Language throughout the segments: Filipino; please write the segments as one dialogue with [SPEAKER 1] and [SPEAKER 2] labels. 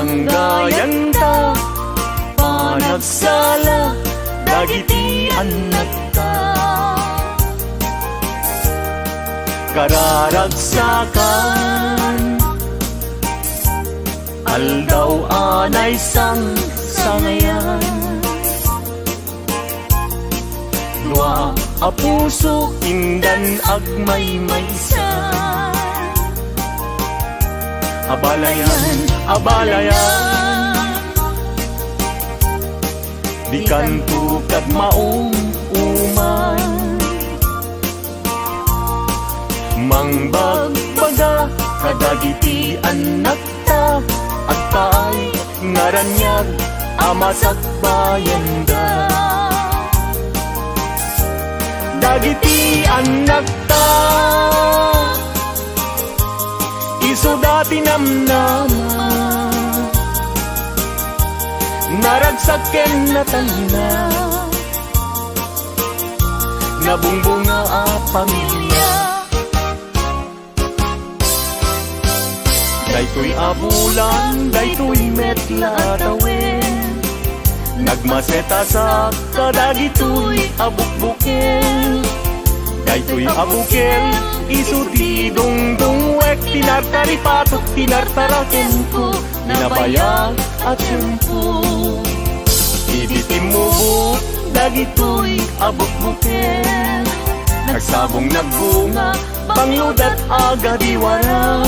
[SPEAKER 1] Pinanggayan ta, panagsala, dagiti anak ta. Kararagsakan, aldaw anay sang sangayan. Dua a puso indan agmay-maysan. Abalayan, abalayan, di kanto kat maong uman. Mangbagbaga kadagiti anak ta, at taay ngaranyag amasak bayan da. Dagiti anak ta, iso dati namnama, naragsaken na tanda, nabungbunga a pamilya. Daytoy abulan, daytoy metla atawin, nagmaseta sa kadagitoy abukbukel. Daytoy abukel, isu di dungdungwek, tinartaripatok, tinartaraken ko, ninabayag at tiyempo. Ibitim mo buk, dagitoy abukbukel, nagsabong nagbunga, pangludat aga diwara.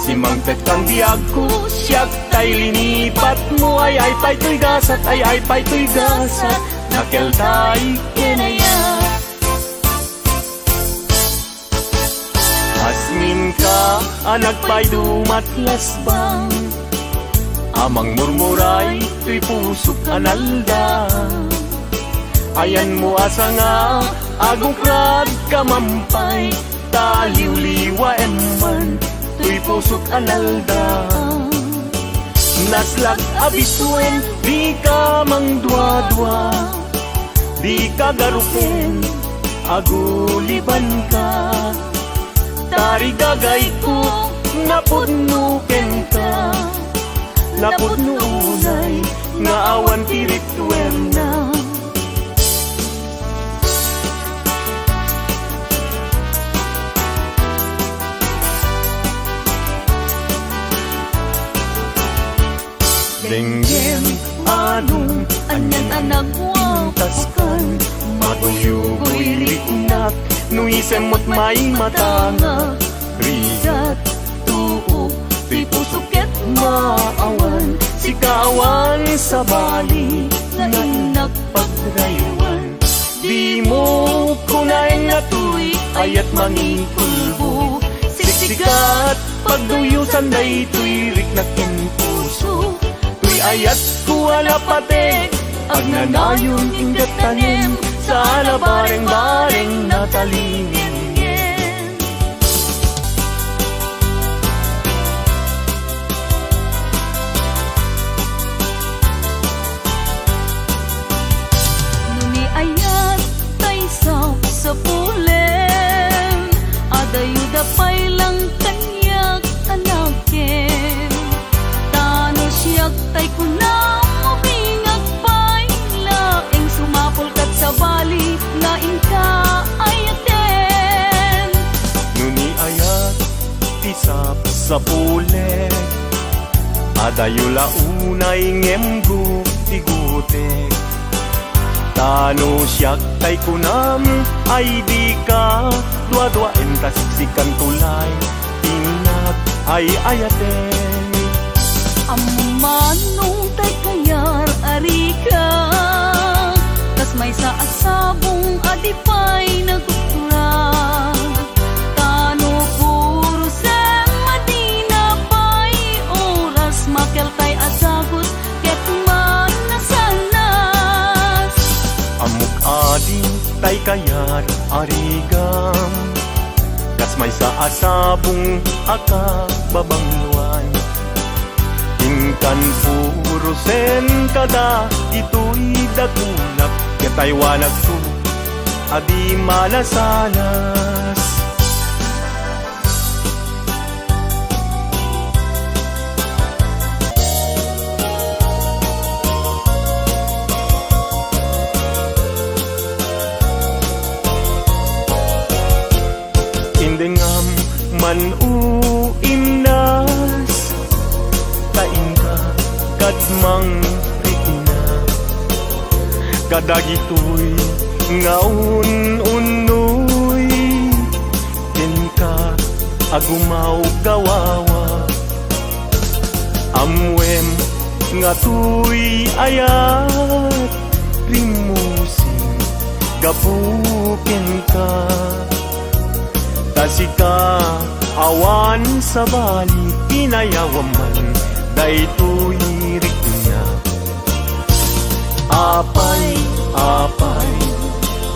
[SPEAKER 1] Si Mangpet kang biyag ko, siyak tay linipat mo, ay pa'y gasat, ay pa'y gasat, nakel tay kinaya. Asmin ka, anak pa'y dumatlas bang, amang murmuray, tuy pusok analda. Ayan mo asa nga, agokrad kamampay, taliw-liwa emman, tuy pusok analda. Naslag abisuen, di ka mangdwa-dwa, di ka garupen, aguliban ka. Tarigagay ko, napudnuken ka, napudnunay, nga awan tiritwer na. Denggem, anong, anyan anak wataskan, matuyugoy riknak, nuisem mo't may matanga. Rigat, tuok, tuy pusuket maawan, si kawan sa bali, nga inak pagraywan. Di mo kunay nga tuy, ayat mangikulbo, siksikat, pagduyusan day tuy riknakin puso. Tuy ayat kuwala patek, agnanayon ingat tanim, sana bareng-bareng natalingin.
[SPEAKER 2] Nuni ayat tay sa pulen, adayuda pay lang kanyak anakin. Tano siyak tay kunang mabingag pay laeng sumapol kat sa bali nga inka ayaten.
[SPEAKER 1] Nuni ayat tisap sa pule, adayula unay ngemgu tigutek. Tano siyak tay kunam, ay di ka dua-dua entas sikan tulay, tinat ay ayaten.
[SPEAKER 2] Amanong tay kayar arika, tas may sa asabong adipay nagkukurang. Tano puro sen madina pay oras, makel tay asagot ket man nasanas.
[SPEAKER 1] Amuk ading tay kayat arigam, kas may sa asabong aka babangluan. Ingkan puro sen kada, ito'y dakulak, katay wanag to, adi malasanas. kadagitoy nga unuy ken ka agumaw gawawa amwem nga tuy ayat rimusin gapuken ka tasika awan sa bali pinayawaman daytoy rikna apay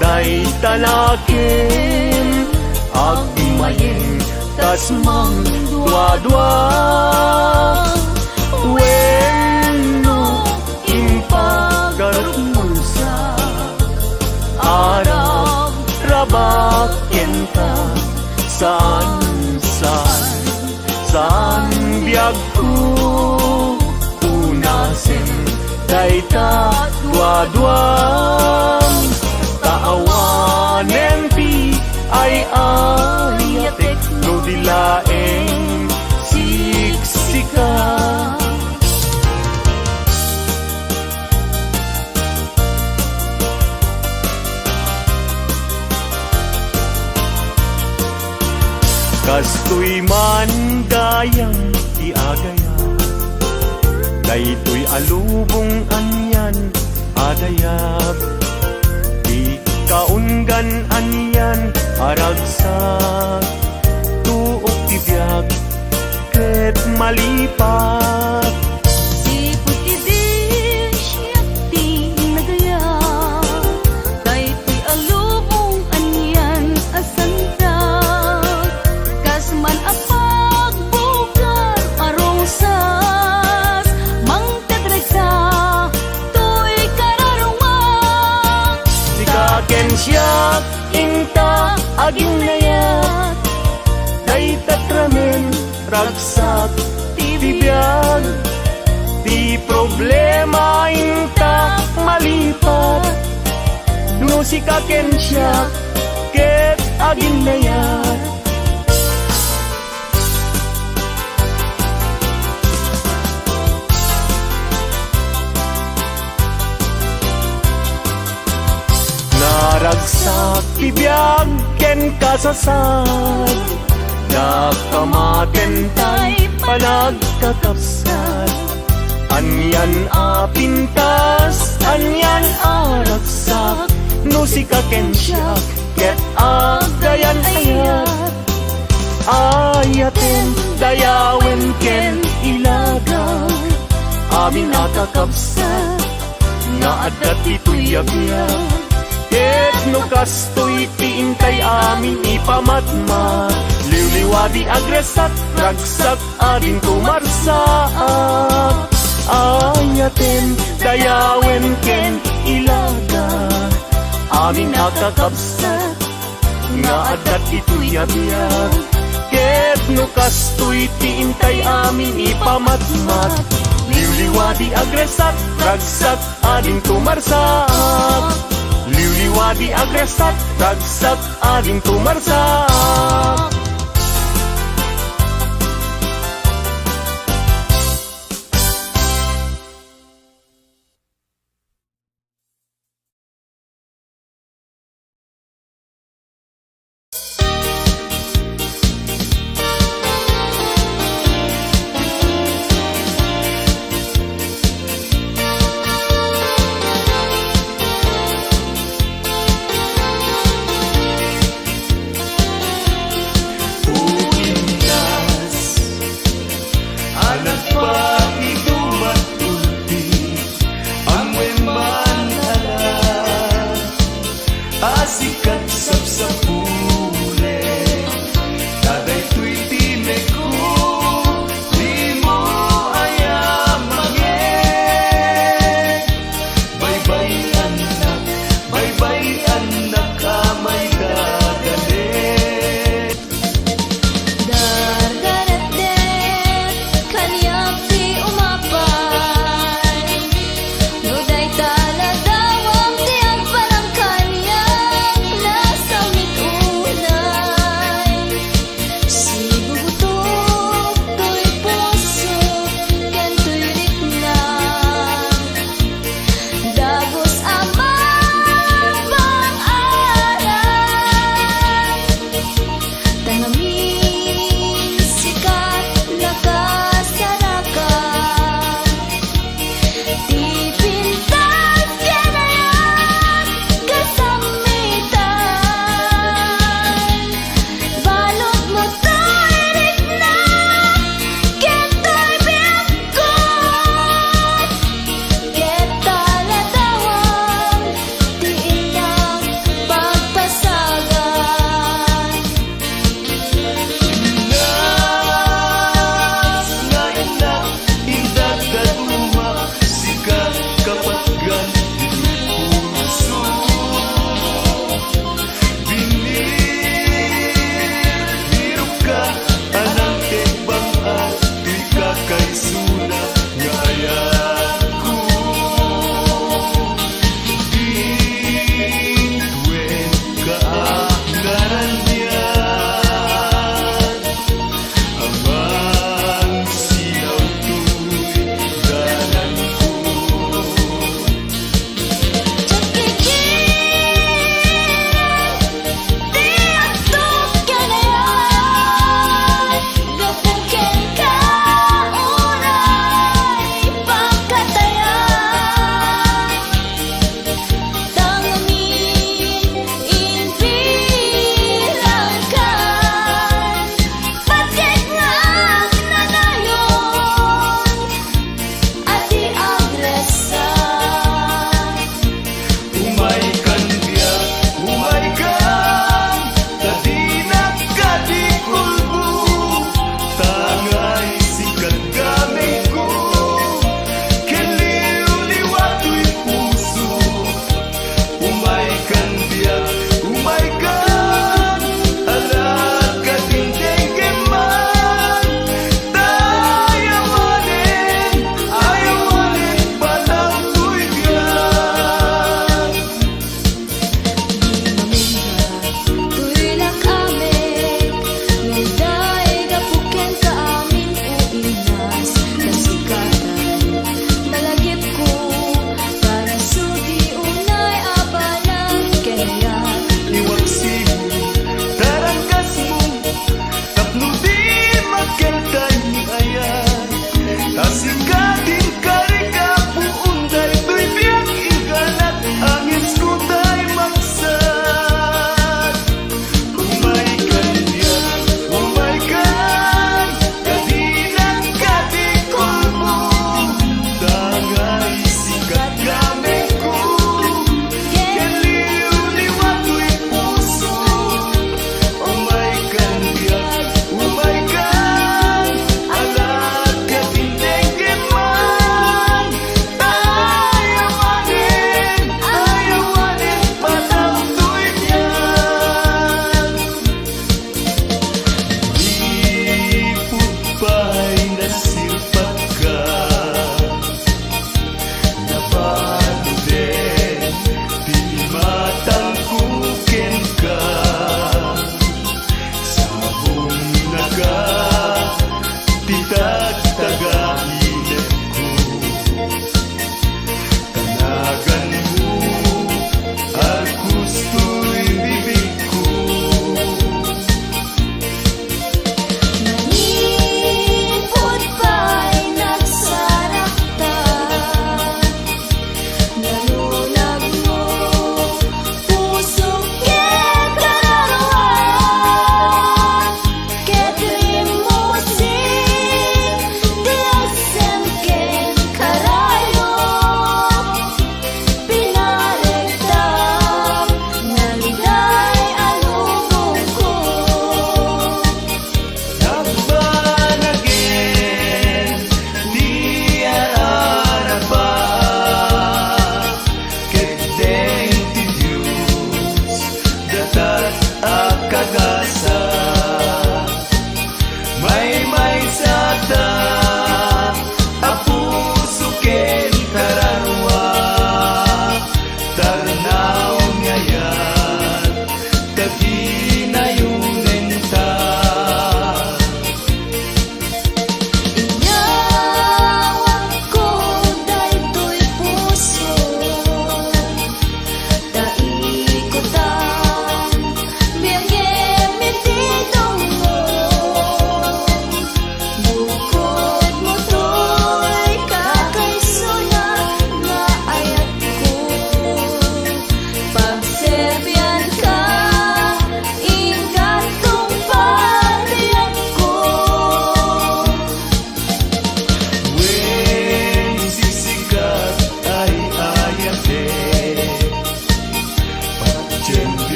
[SPEAKER 1] day tanakin agmayeng tasmang dua-dua wenno impagarusa arab rabak kenta saan biag ko unasin dayta dua-duam taawanen ti ay ayatek no dilaeng siksika kastoy man gayang iagaya daytoy alubong anyan adayag di kaunggan anyan aragsak tuok tibiyag ket malipat
[SPEAKER 2] Sipot idin siyak di nagaya daytoy alubong anyan asandag kasman apag bukar arosas mangkadragsa toy kararumang
[SPEAKER 1] ken siyak inta aging nayat day tatramen ragsak tibiyag di problema inta malipat no si ken siyak ket aging nayat naragsak tibiyag ken kasasad nakamaten tay panagkakapsat anyan apintas anyan aragsak no si ken siyak ket agayan ayat ayaten dayawen ken ilaga amin akakapsat nga adat ito'y yabiyag ket no kastoy tiintay amin ipamatma liwliwadi agresat ragsak ading tumarsaak ayaten dayawen ken ilaga amin nakakabsat nga adat ito'y yabiyag ket no kastoy tiintay amin ipamatmat liwliwadi agresat ragsak ading tumarsaak liwliwadi agresat ragsak ading tumarsak
[SPEAKER 2] Dar-darat-det, kanyang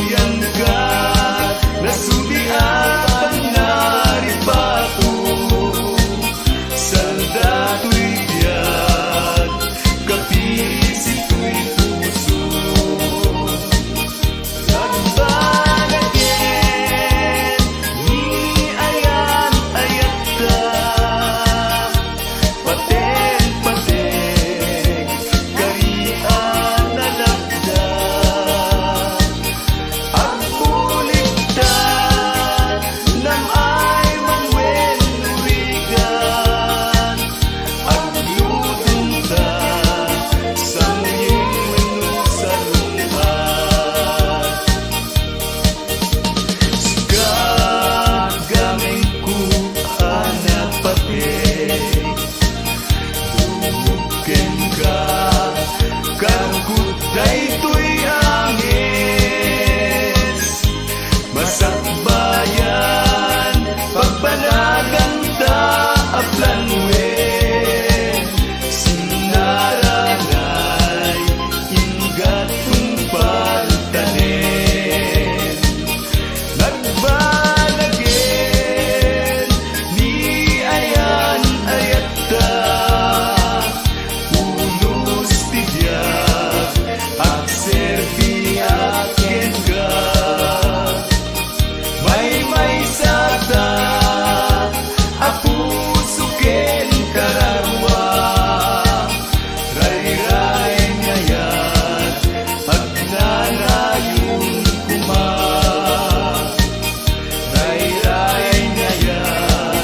[SPEAKER 1] Duyan ka nasudian naripatu saldato'y biyag kapisito'y puso nagbanagin ni ayan ayat ka paten-paten karian na labda ang buligtad ng ay mangwen nurigan ang lutunta sa iyong manusalungan gagaming ko hanap pati Duken ka kaguday to'y angis masakbayan pagbanagan ta aplanwen sinaranay ingat tumpal tanen nagbanagin ni ayan ayat ta unos tiyak at serbi akin ka may sata apusukin kararwa ray-ray ngayon at nanayong kuma ray-ray ngayon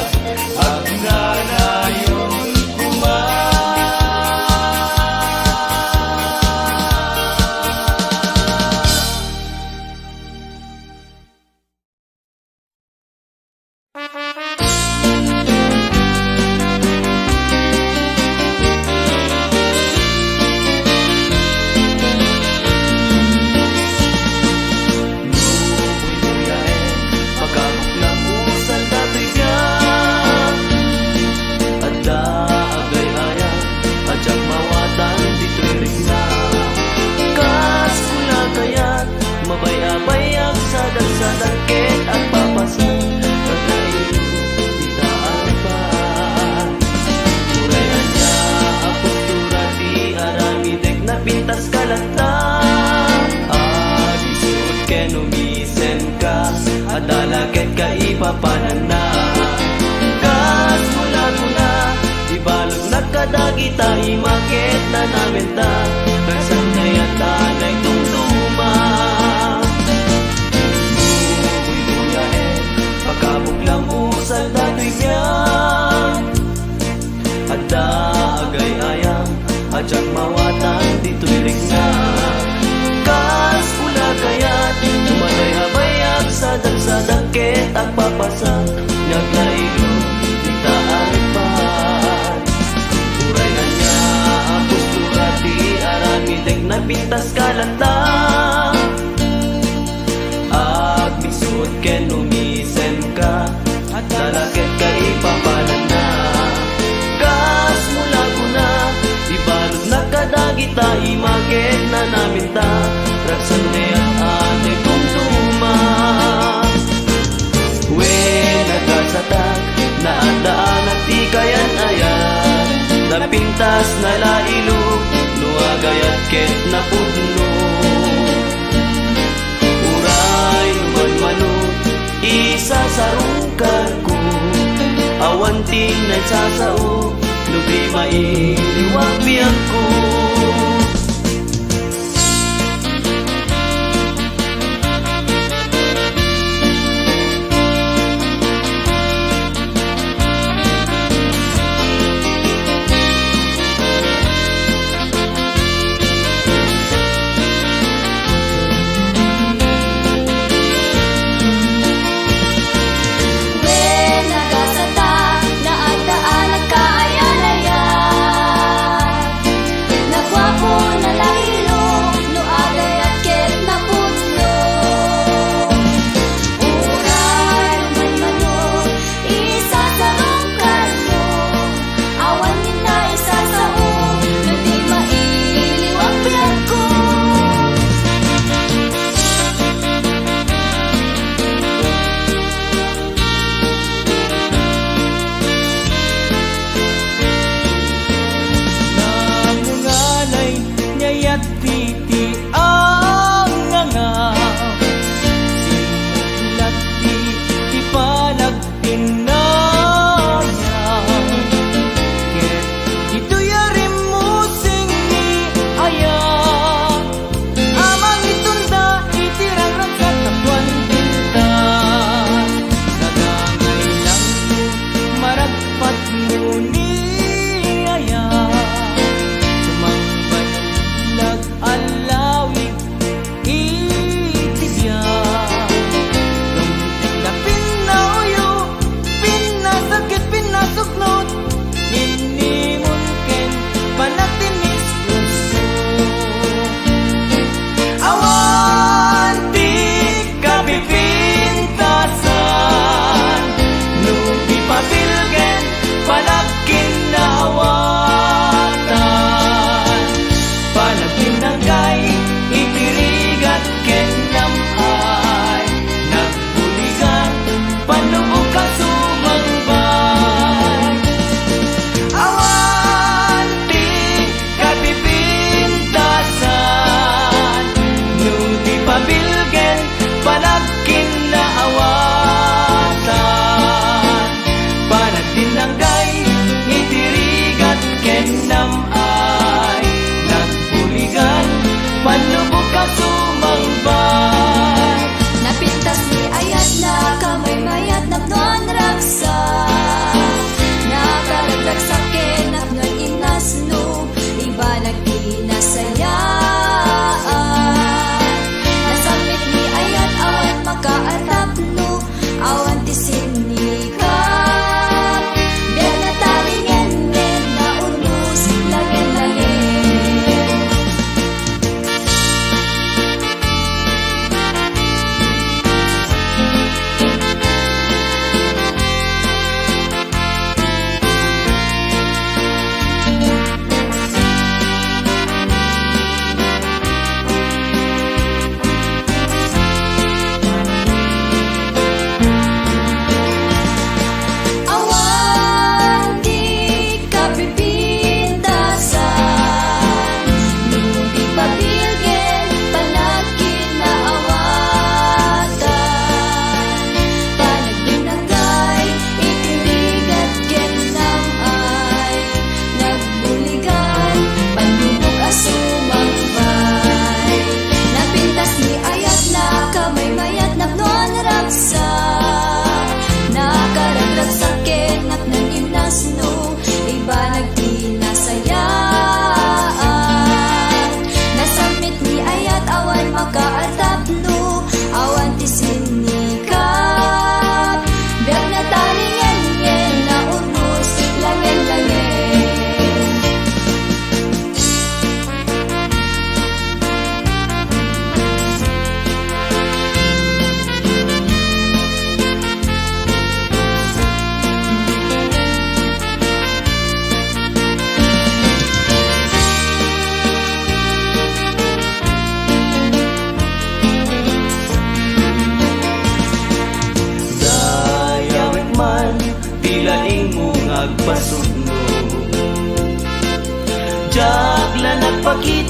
[SPEAKER 1] at nanayong kuma pintas kalata agisuot ken umisen ka adalaket ka ipapanan na kas mula ibalog nagkadagita imaket na namin ta kasang nayata na itong luma bubuy-buyain pagkabuklang usal dato'y biyang ada agay-ayang ajak mawatan dito'y rigna kas pula kayat tumalay habayak sadang-sadangket at papasak naglailo itaan pa uray na niya ang posturati aramideg na pintas kalata agmisud ken umisen ka at dalaket ka ipapalan na kas mula ko na ibalog na kadagita imaget na namin ta raksan neat ane kong tuma when nagasatak na andaan at di kayan ayan napintas na lailo nuagayat ket na pudno uray numan-mano isasarungkar ko awantin na sasao nubi mailiwag biyang ko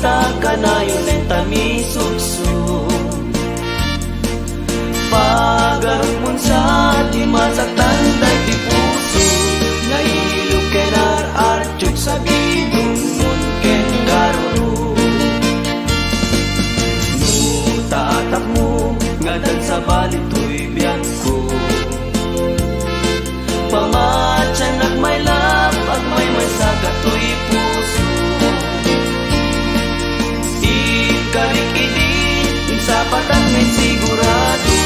[SPEAKER 1] makita ka na yun entami sukso. Pagarupon sa di masaktan day di puso, nahilog kenar archuk sa bidong nun ken karuro. Taatak mo nga dan sa balito'y biyak ko, pamatyan at may lap at may masagato'y puso. Ikarik idin sa patang may sigurado,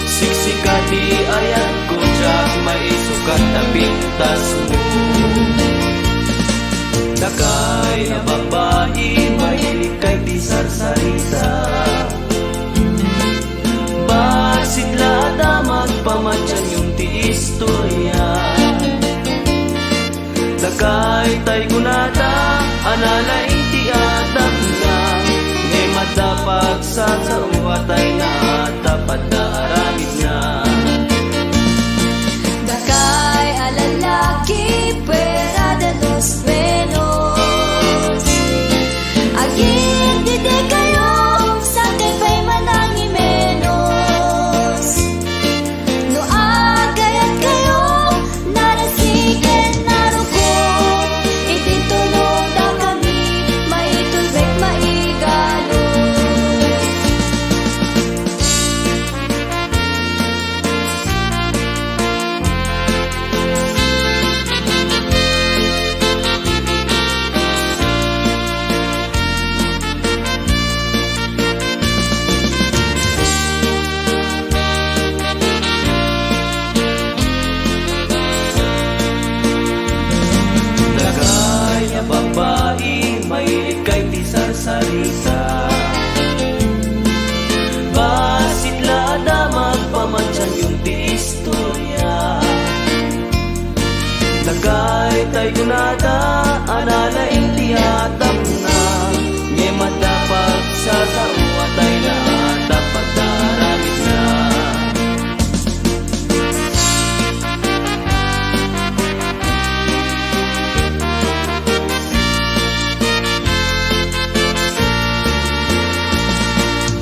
[SPEAKER 1] siksika di ayat ko jak may sukat na pintas mo. Dakay na babae mahilig kay di sarsarita, basidlada magpamatyan yung ti istorya. Dakay tay gunada analaing ti atak na, ngay madapag sa uwatay na dapat na aramid na.
[SPEAKER 2] Dakay alalaki pera de los buenos, agin dide kayo sa kay manangi menos. No agayat kayo narasiken naruko, itintunog na kami maitulbek maigalo.
[SPEAKER 1] Dakay na babae mahilig kay di sarsarita, basidlada magpamatyan yung ti istorya. Dakay tay gunada analaing ti atak na, ngay madapag sa uwatay na dapat na aramid na.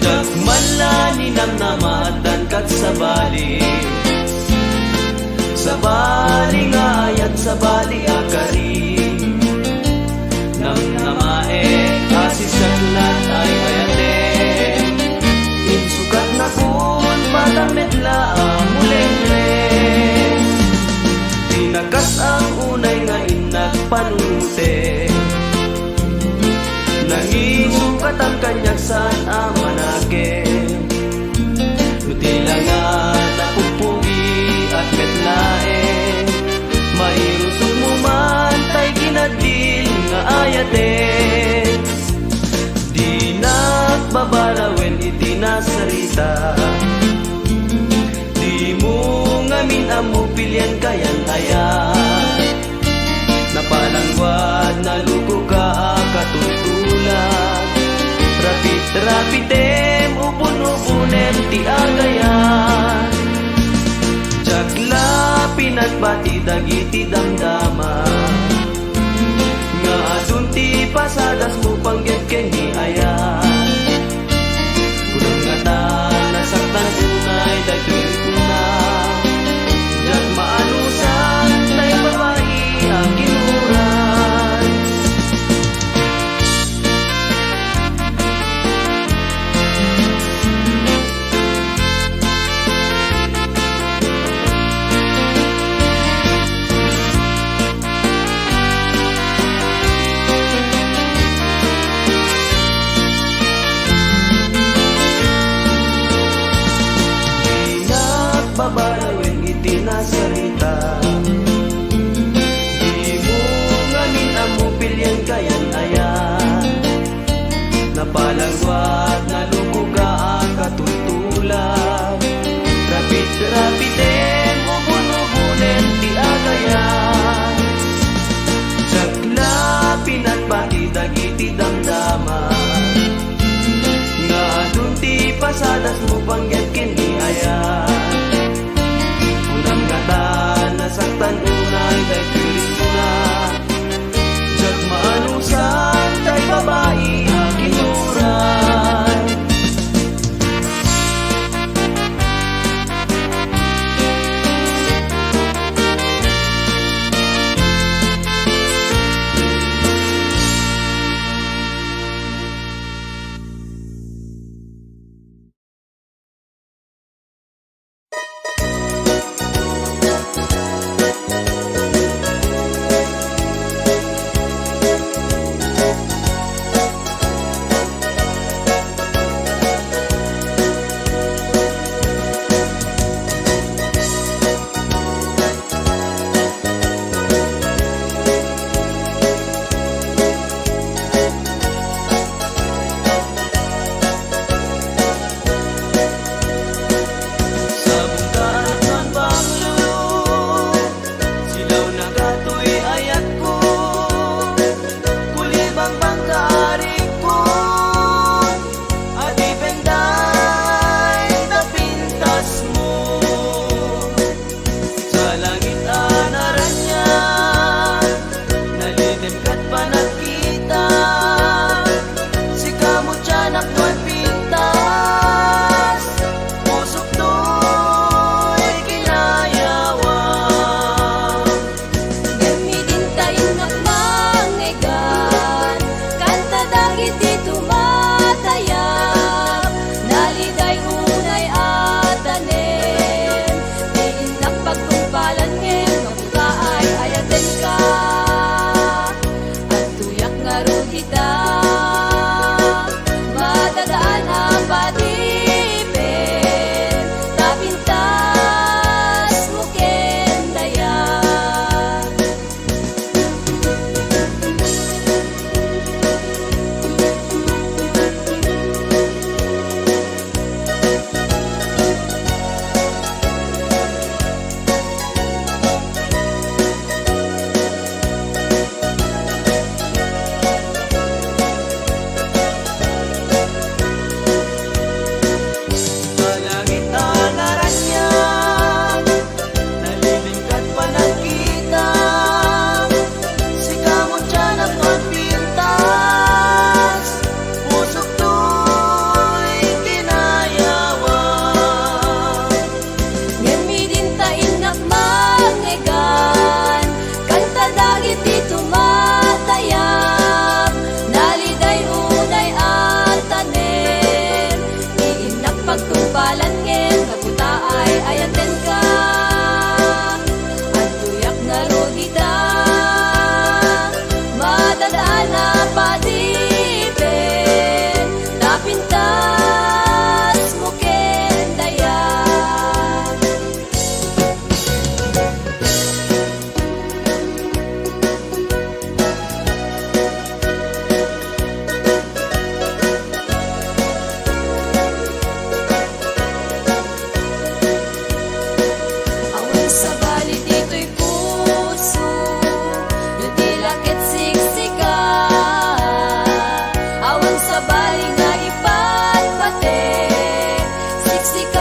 [SPEAKER 1] Dagmala ninam namatan kat sa bali nga ayat sa bali akari, nam namae asisaklat ay ayate, insukat na kun patamedla amulengre. Tinakas ang unay nga inagpanunte, nangisukat ang kanyak saan amanake. Nutila nga napupugi at metlae, mairusok mo man tay ginadil nga ayate. Di nagbabalawin iti nasarita, di mo ngamin amo pilyan kayan ayat. Napalangwad na luko ka katutulad, rapid-rapitem upon-upunem ti agayan. Jagla pinagpati dagiti damdama, nga adun ti pasadas mo panggit kenni ayan. Kurang nga ta nasaktan unay dagito'y una, jag maanusan tay babae ang kinuran. Babalawin iti nasarita, di mo ngamin amo pilyan kayan ayan. Napalangwad na luko ka katutulad, rapid-rapitem ubun-ubunen ti agayan. Jagla pinagpati dagiti damdama, nga adun ti pasadas mo panggit kenni ayan. Nasaktan unay day piling mo na, jag maanusan day babae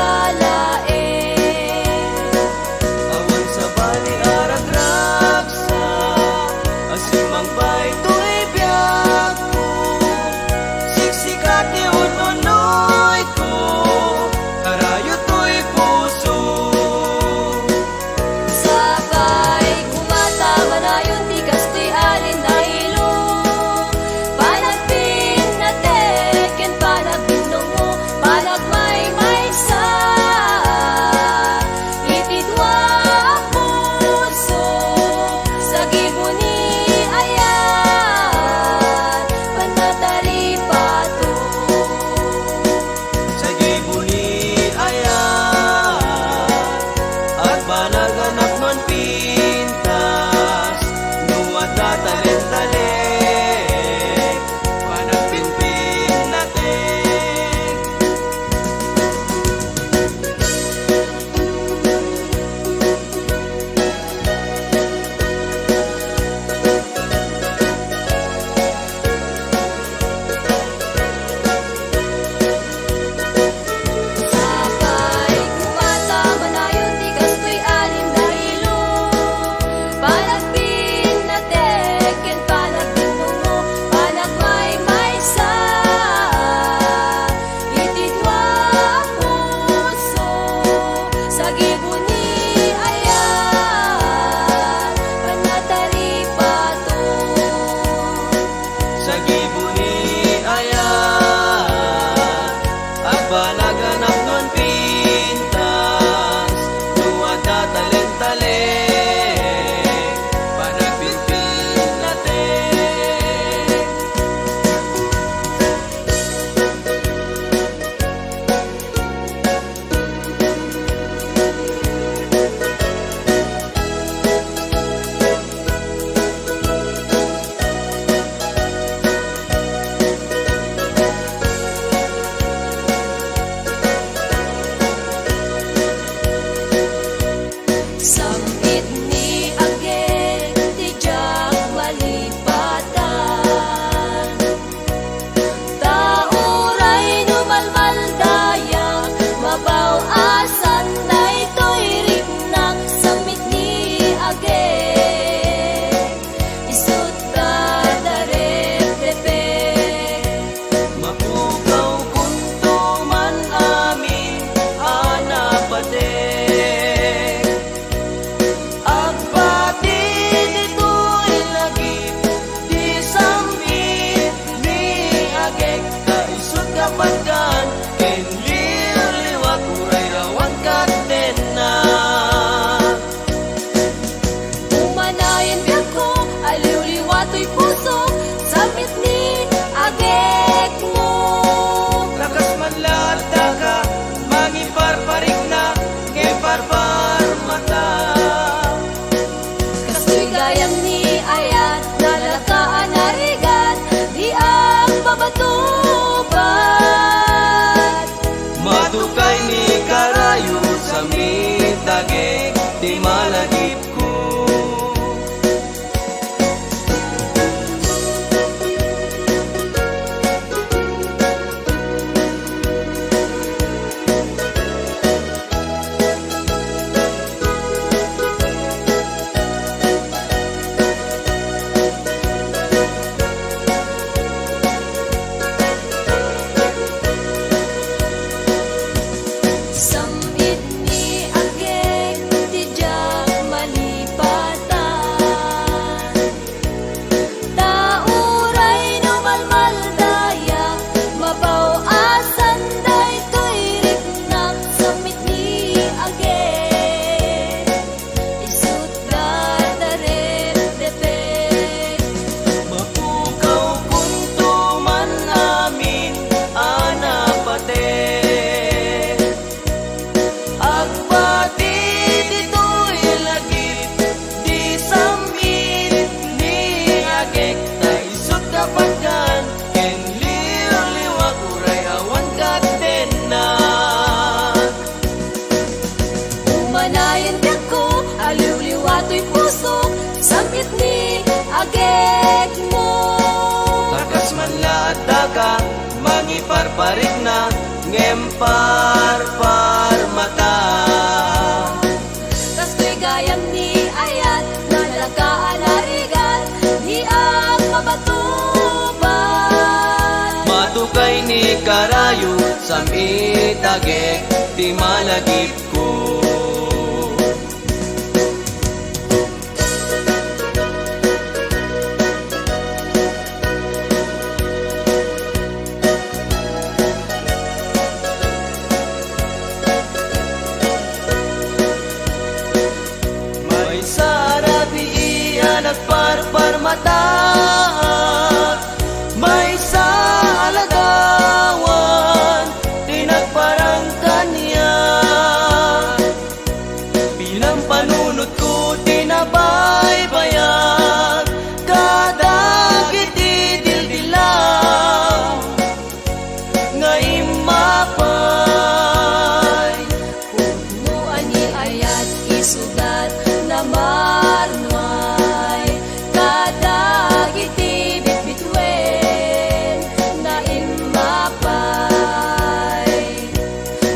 [SPEAKER 2] kalaeng.
[SPEAKER 1] Awan sa bali aragraksa, asimang bay to'y biyak ko. Siksikat ni ununoy ko, karayo to'y puso.
[SPEAKER 2] Sabay kumatama na yung tigas to'y alin na ilo. Panagpin na teken, panagbinong mo, panagmay-may sa itidwa ang puso. Sa gibuni ayan, panatari pato.
[SPEAKER 1] Sa gibuni ayan, at banaganap nun pintas, nuwata talent-talent, panagpinpin natin.
[SPEAKER 2] Sabay kumatama na yung tigas to'y alim na ilo. Panagpin na teken, panagbinong mo, panagmay-may sa itidwa ang puso. Sa gibuni ayan, panatari pato.
[SPEAKER 1] Sa gibuni ayan, at banaganap nun pintas, nuwata talent-talent, panagpinpin natin.
[SPEAKER 2] Sambit ni Ageng, tijak malipatan. Tauray numalmaldayang, mabaw asan daytoy riknak. Sambit ni Ageng, isut dadarep tepek.
[SPEAKER 1] Mapugaw kung tuman amin, hanapate. Agpati dito'y lagip, di sambit ni agek, kaisut kapagkan, ken liwat uray rawan katena.
[SPEAKER 2] Umanayan biag ko, aliw-liwato'y puso. Sambit ni Agek mo.
[SPEAKER 1] Lakas man lata ka, mangiparparik na, ngeparpar mata.
[SPEAKER 2] Kastoy gayam ni Ayat, nalakaan narigat, di ang babatubat.
[SPEAKER 1] Matukay ni karayo sa mitagek, di malagip ko.
[SPEAKER 2] Sambit ni Agek, tijak malipatan. Tauray numalmaldayang, mabaw asan daytoy riknak. Sambit ni Agek, isut dadarep tepek.
[SPEAKER 1] Mapukaw kung tuman amin, anapate. Agpati dito'y lagip, di sambit ni agek, naisut kapagkan, ken liwat uray awan katena.
[SPEAKER 2] Umanayan biag ko, aliw-liwato'y puso. Sambit ni Agek mo.
[SPEAKER 1] Takas man lata ka, mangiparparik na, ngempar-par Samitagek ti malagip ko. May sarabi anak parpar mata, may sa alagawan tinagparang kanya. Bilang panunot ko tinabaybayan, kadagit idildilaw nga imapay.
[SPEAKER 2] Puno ani ayat isudat na marnoy, kadagiti bitbitwen na imapay.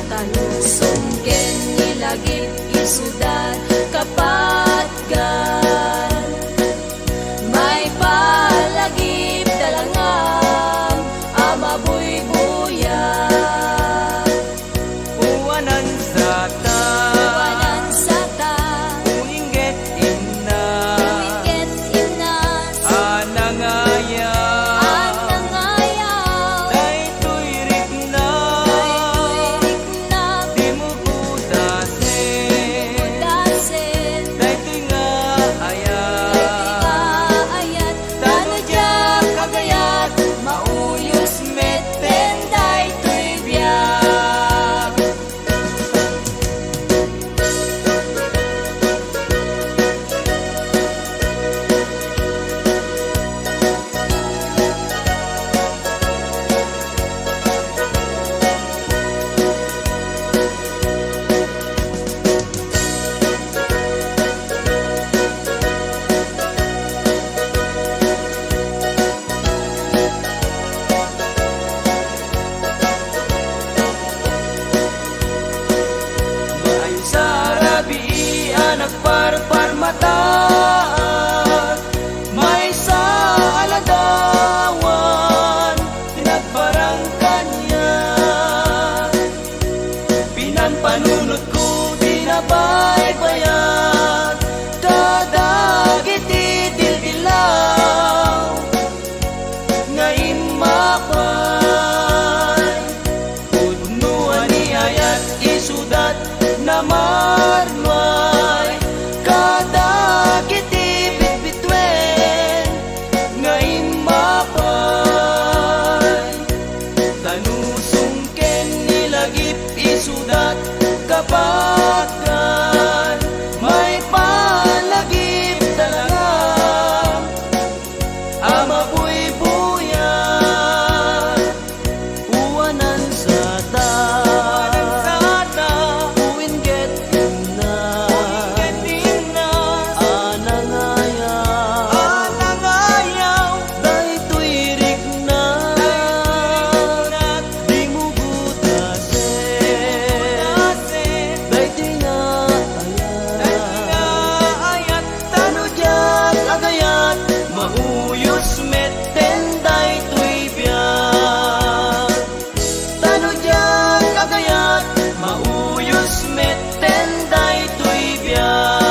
[SPEAKER 2] Tanusong ken nilagip isudat kapatgan, may palagip dalangam amabuybuyan.
[SPEAKER 1] Uwanan sa ta,
[SPEAKER 2] Wanan sata,
[SPEAKER 1] uinget imna,
[SPEAKER 2] Wiket imnas,
[SPEAKER 1] anangaya,
[SPEAKER 2] anangayaw,
[SPEAKER 1] daytoy rikna,
[SPEAKER 2] daytoy riknap,
[SPEAKER 1] di mo budasen,
[SPEAKER 2] dasen,
[SPEAKER 1] daytoy nga ayat,
[SPEAKER 2] ayat, tanadyak kagayat, mauyos meten, daytoy biyak.
[SPEAKER 1] may sarabi anak parpar mata, may sa alagawan tinagparang kanya. Pinanpanunot ko tinabaybayan, kadagit idildilaw nga imapay. Punuan ni ayat isudat na marnoy, kadagit ibitbitwen nga imapay. Tanusong ken nilagip isudat kapatgan, may palagip dalangam amabuybuyan. Uwanan sa ta, uinget imna, anangayaw, daytoy rikna, di mo budasen, daytoy nga ayat, tanudyak agayat, mauyos meten, daytoy biyak. Tanudyak agayat, mauyos meten, daytoy biyak.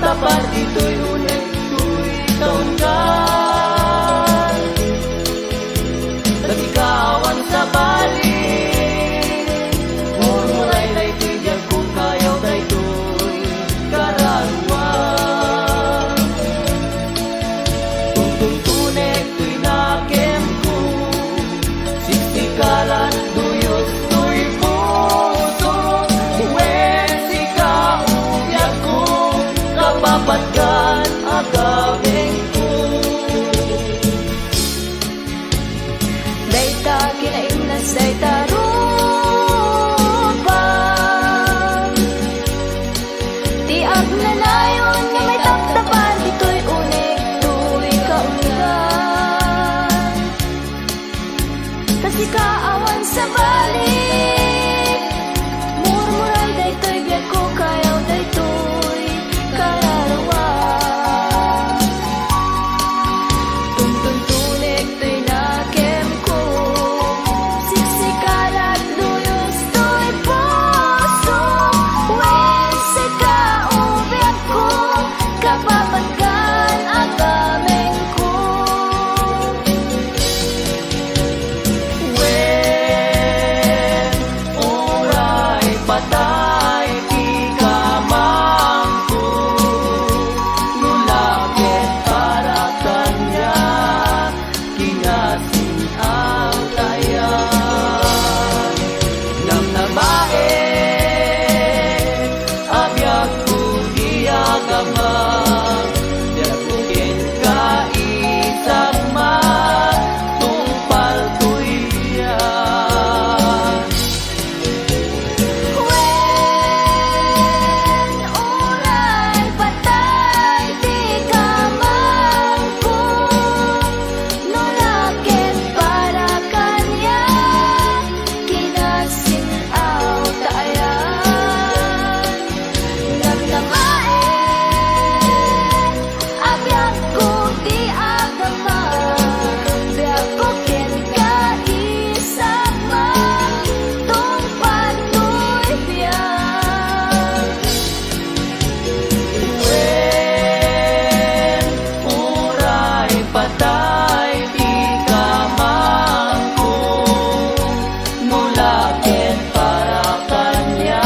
[SPEAKER 1] Tapat ito'y ulit, ito'y taon ka. Nag-ikawan sa bahay. patay ti kamangku nulakit para kanya kinasin ang tayan ng nabae abyak ko di agamang yakukin ka isagma tungpal tuya
[SPEAKER 2] When uray patay di kamangku nulakit para kanya kinasin ang tayan ng namae abyak ko di agamang biyakukin ka isagma tungpal tuya
[SPEAKER 1] When uray patay di kamangku nulakit para kanya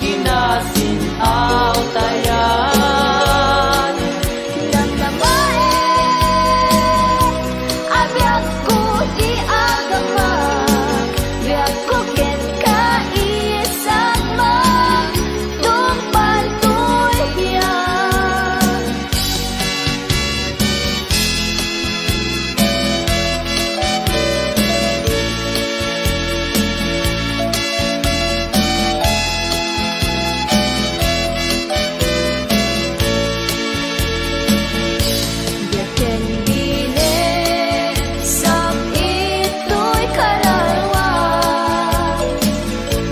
[SPEAKER 1] kinasin ang tayan
[SPEAKER 2] ng namae abyak ko di agamang biyakukin ka isagma tungpal tuya Yakin dili sam ito'y karawa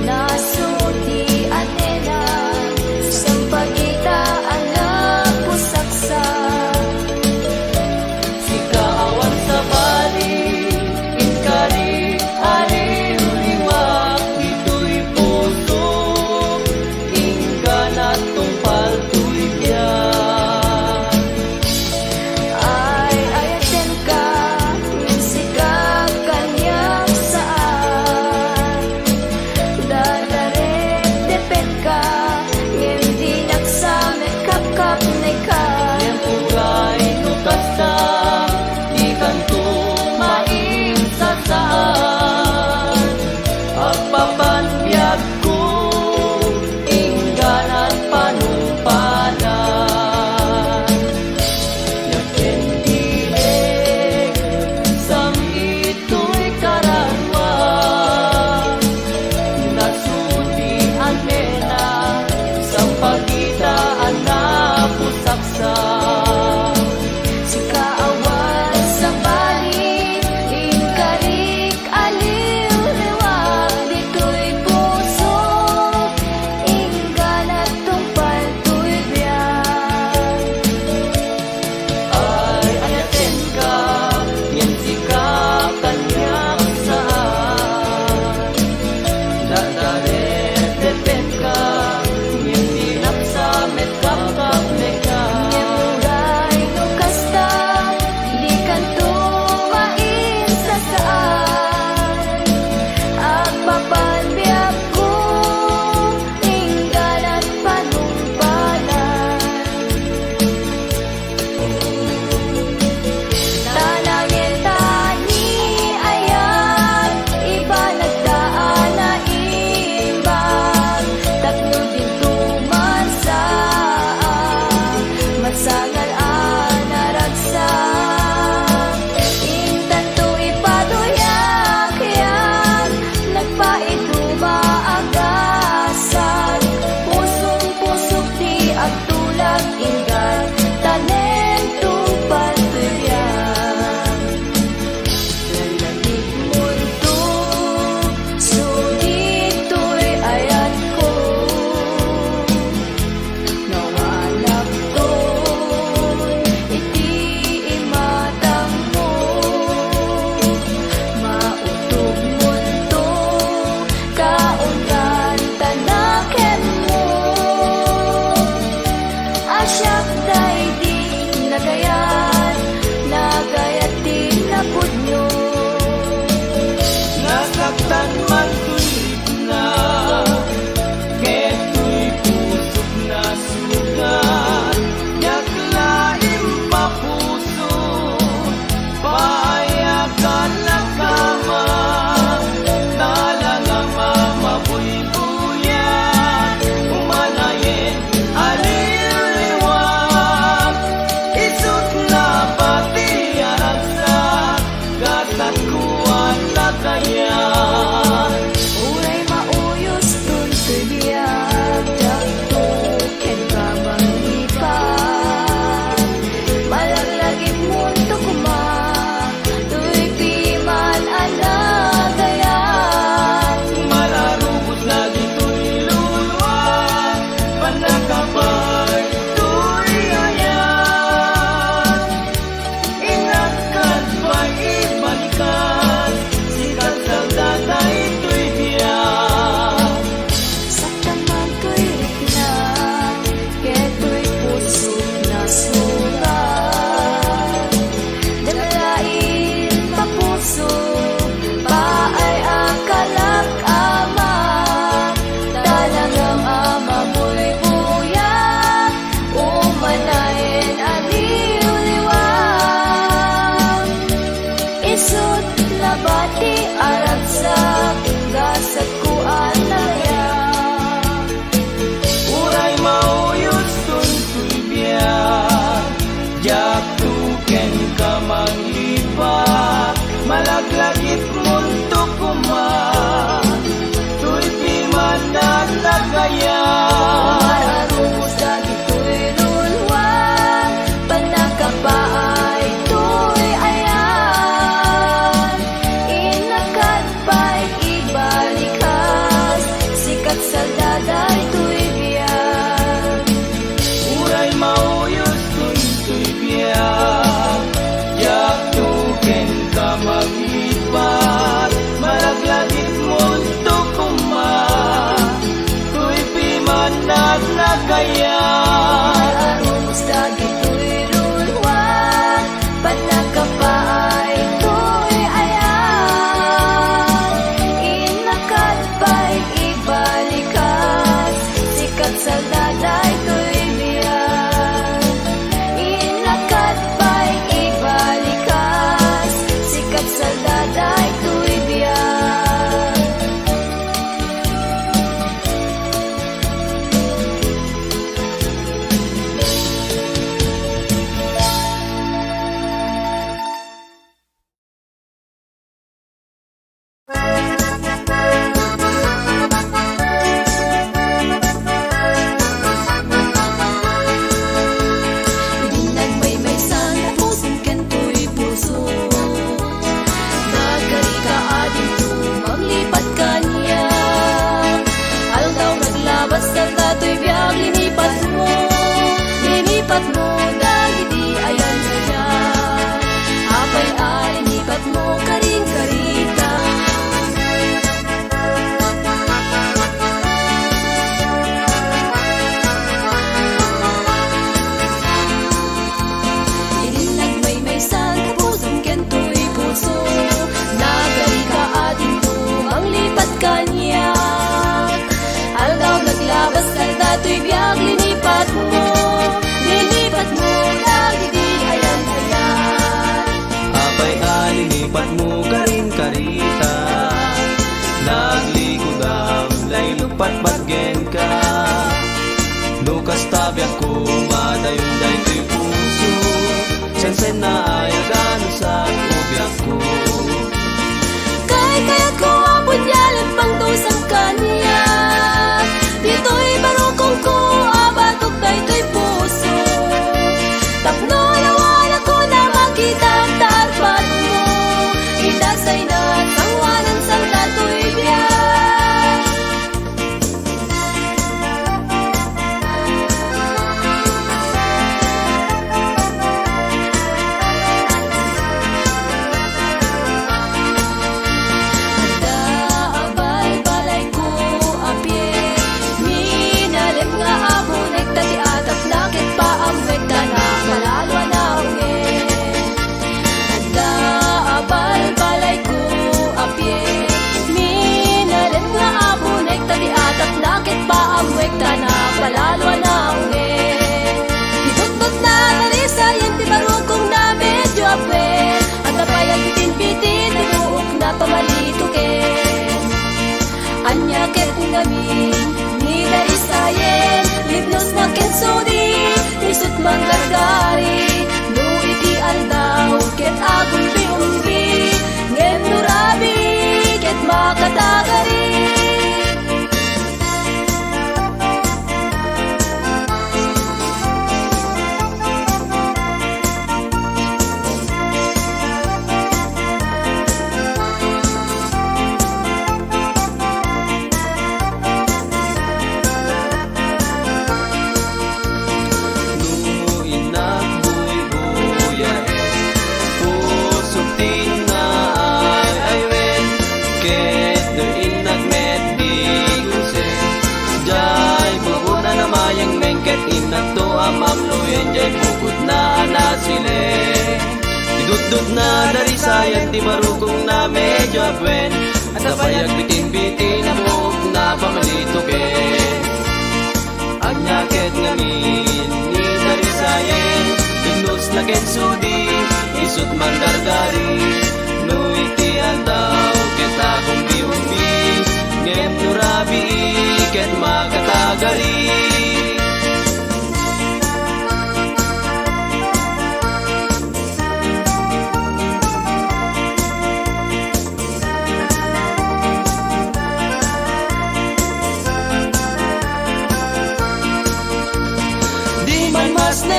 [SPEAKER 2] Nasudi anena Sang pagitaan na pusaksa
[SPEAKER 1] Sikawan sa bali, inkari, aliw, liwak, ito'y puso, ingka na tungpal tuwidyan.
[SPEAKER 2] Ay ayatin ka Minsigag kanyang saan Dadaret depet ka Hindi nagsamit kakap na ka
[SPEAKER 1] Yang pugay nukasta, di kanto mainsasaan. Agpapanbiyag ko, inggan at panumpalan. Yakin dilig, sam ito'y karanwa. Nasudi ang nena, sa pagitaan na pusaksa.
[SPEAKER 2] Si kaawan sa bali Inkarik aliw liwag Dito'y puso Inggan at tungpal tuwidyan
[SPEAKER 1] Ay ayatin ka, yan sikap kanyang saan. Dadaret depet ka, yan dinapsamet kakap neka.
[SPEAKER 2] Nyemuray no kasta Di kanto mainsasaan Agpapanbiyag ko Inggan at panumpalan Tanangin tani ayat Iba nagdaan na imba
[SPEAKER 1] nagayat.
[SPEAKER 2] Mararumos dagito'y luluwag, panakapaay to'y ayan. Inakat pa'y ibalikas, sikat sa daday to'y biyak.
[SPEAKER 1] Uray mauyos tuy biyak, yak tuken ka maglipat, malaglagit mundo kuma, tuy pimanag nagayat.
[SPEAKER 2] Mararumos dagito'y luluwag, panakapaay to'y ayan. Inakat pa'y ibalikas, sikat sa daday to'y biyak. Inakat pa'y ibalikas, sikat sa daday to'y biyak. Dinagmaymaysan at pusong kento'y puso, nagkarika adin maglipat kanya. Alang daw naglabas na tato'y biyag, linipat mo dagiti ayan saya. Apay ay linipat mo karing karita. Dinagmaymaysan at pusong kento'y puso, nagkarika adin ang lipat kanya. Alang daw naglabas na tato'y biyag, linipat mo dagiti ayan saya.
[SPEAKER 1] Apay alinipat mo karin karita, naglikod ang laylupat baggen ka. Nukas tabi ako madayong daytoy puso, sensen na ayagan sa ubyak ko.
[SPEAKER 2] Kaya't ko ang bunyalan pang tusang kanya, dito'y barukong ko abatok dayto'y puso. Tapno nawan ako na makita ang tarpat mo, itasay na sangwanan sang tato'y biyak. Daabay balay ko apye, minalim nga abon nagtati atap nakit pa ang wekta na palalo na unge. Daabay balay ko apye, minalim nga abon nagtati atap nakit pa ang wekta na palalo na unge. Itutut na narisayan ti barukong na medyo apwe, at napayan bitin-bitin tinuok na pamalito ken. Anya ket ngamin ni narisayen, libnos na ken sudi, nisut manggargari, no iti aldaw ket agong biumbi, ngem nurabi ket makatagari. Inato amamluyen jay bukod na nasile, idudod na darisayan ti marugong na medyo abwen, at napayag bitin-bitin na buok na pamalito ken. Agnaket ngamin ni darisayen, inus na ken sudi, isut mandargari, no iti aldaw ket akong biumbi, ngem nurabi ket makatagari.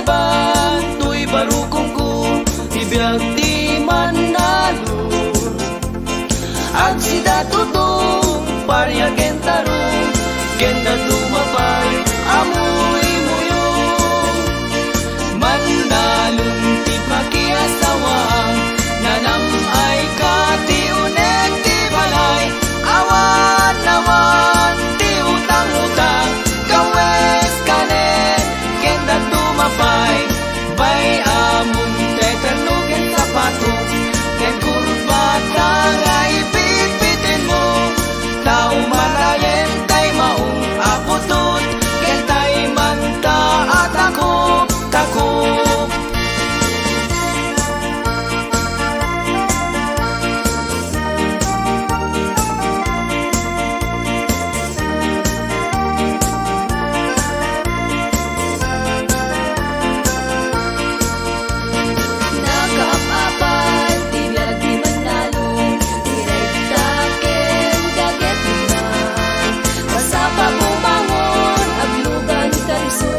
[SPEAKER 1] ban tuy barukong ko ibiyag di manalo ag sida tutong parya kentaro kenda tumapay amoy muyo mandalong ti pakiasawang nanam ay katiunek ti balay awan awan ti utang-utang kawes kanen kenda tumapay bay among tekanukin sapatos ken kurbat kangay pipitin mo tao marayen tay maong aputot ken tay manta at takop takop
[SPEAKER 2] Nakaapapal, di biyag di manalo, direk-taken, daget naman. Basta pa bumangon, aglugan kariso,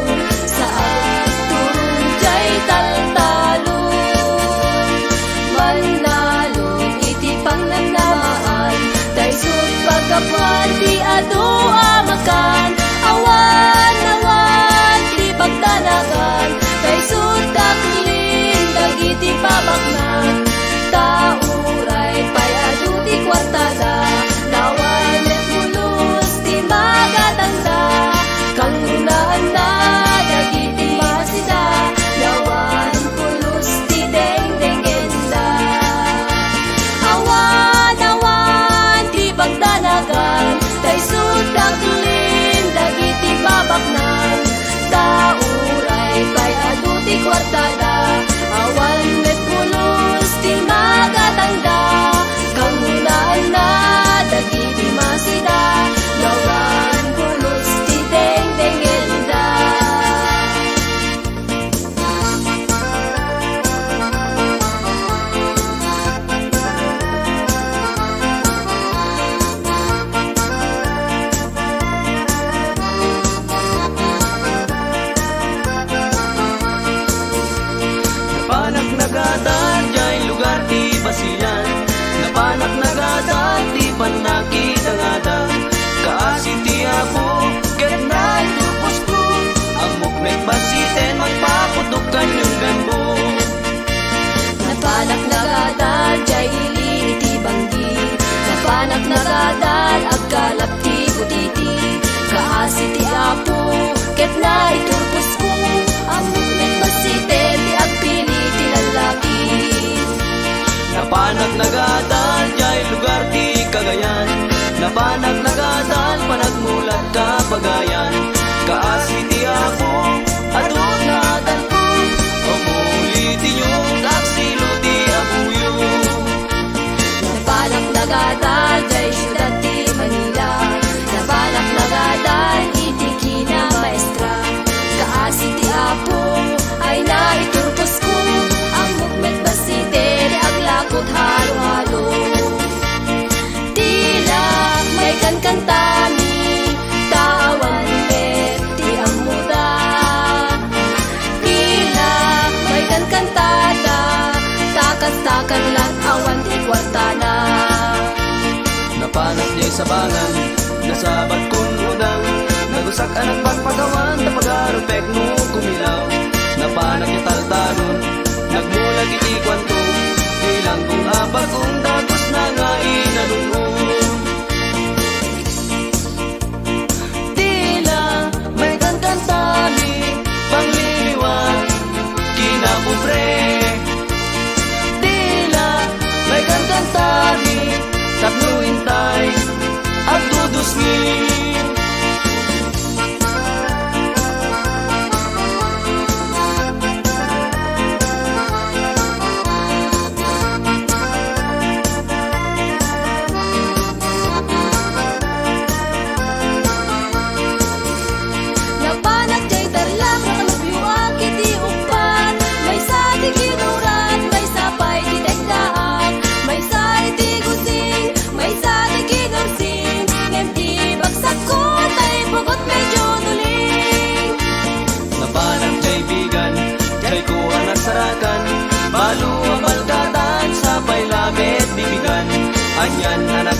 [SPEAKER 2] saan turong jay taltalon. Manalon, iti pang nanamaan, daysod pagkapan, di ado amakan. Awan, awan, di pagdanagan, daysod kaklin, dagiti pabaknan. Tauray, payado di kwartada, nawan at pulos, di magatanda. Kang runaan na, dagiti masida, nawan pulos, di deng-dengenda. Awan, awan, di pagdanagan, daysod kaklin, dagiti pabaknan. Tauray, payado di kwartada, awan met pulos, di magatanda. Kang unaan na, dagiti masida, nawan pulos, di deng-dengenda.
[SPEAKER 1] Napanak nagatan jay lugar ti basilan napanak nagatan ti panakita ngada kaasin ti apo ket na itupos ko amok met basiten magpaputukan yung ganbo
[SPEAKER 2] Napanak nagadal, jay ili iti banggi. Napanak nagadal, agkalap ti butiti. Kaasi ti apo, ket na iturpos ko. Amok met basiten, ti agpili ti lalaki.
[SPEAKER 1] napanak nagatan jay lugar ti Cagayan napanak nagatan panagmulat ka Pagayan kaasi ti apo adun natan ko umuli ti yung taksilo ti apuyo
[SPEAKER 2] Napanak nagadal, jay syudad ti Manila. Napanak nagadal, iti kina maestra. Kaasi ti apo, ay naiturpos ko. Ang mukmet basite, di aglakot halo-halo. Tila may kankantami, tawan met ti amuda. Tila may kankantada, takas-takan lang awan ti kwartana.
[SPEAKER 1] napanak niya sa bangan nasabat kong udang nagusak anak pagpagawan napagarupek mo kumilaw napanak niya taltalon nagmulag iti kwanto ilang kong abag kong dagos na nga inalungon tila may kankantami pangliliwan kinapobre tila may kankantami tatluin tay at dudusngin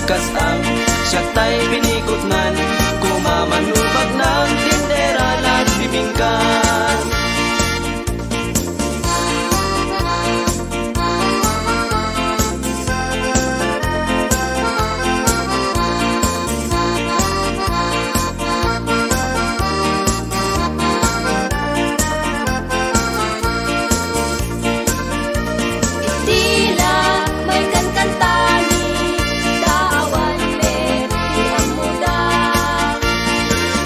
[SPEAKER 1] nagkasang siya tay pinikotnan, kumamanubag ng tindera at bibingkan.
[SPEAKER 2] Tila may kankantani, tawan me di ang muda.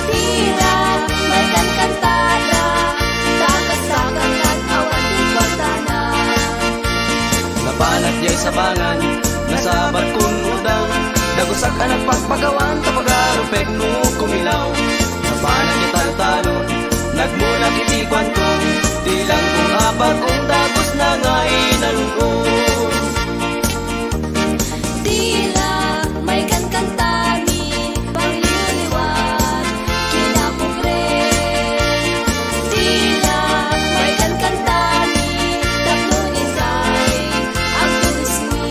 [SPEAKER 2] Tila may kankantada, takas-takan at awan di kwartana.
[SPEAKER 1] Nabanat yay sabangan, nasabat kun udang, dagusak anak pagpagawan, tapagarupek no kumilaw. Nabanat ni taltalon, nagmula kiti kwantong, tilang kung abag kung dagos na nga inalun.
[SPEAKER 2] Tila may kankantani, pangliliwat, kinapugre. Tila may kankantani, taklunin kay ang tulismi.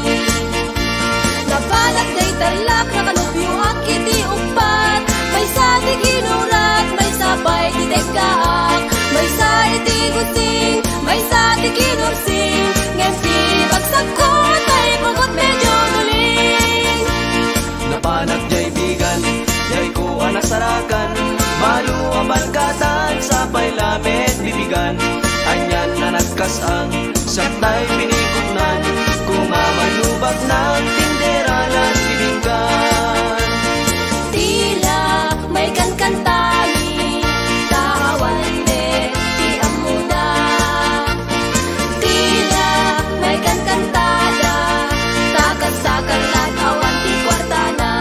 [SPEAKER 2] Nabalak day talak, nakalubyo ang kiti upat. May sa di ginurat, may sabay di dekaak. May sa iti gusing, may sa di ginursing. Ngempi bagsak ko, may pugot medyo duling.
[SPEAKER 1] Napanag jay bigan, jay ko anak sarakan, malu amalkatan, sapay lamet bibigan. Anyan na nagkasang, saktay pinikotnan, kumamanubag ng tindera at bibingkan.
[SPEAKER 2] Tila may kankantani, tawan me di ang muda. Tila may kankantada, takas-takan at awan di kwartana.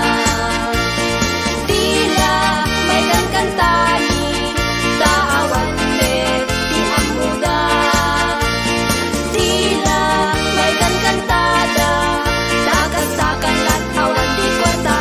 [SPEAKER 2] Tila may kankantani, tawan me di ang muda. Tila may kankantada, takas-takan at awan di kwartana.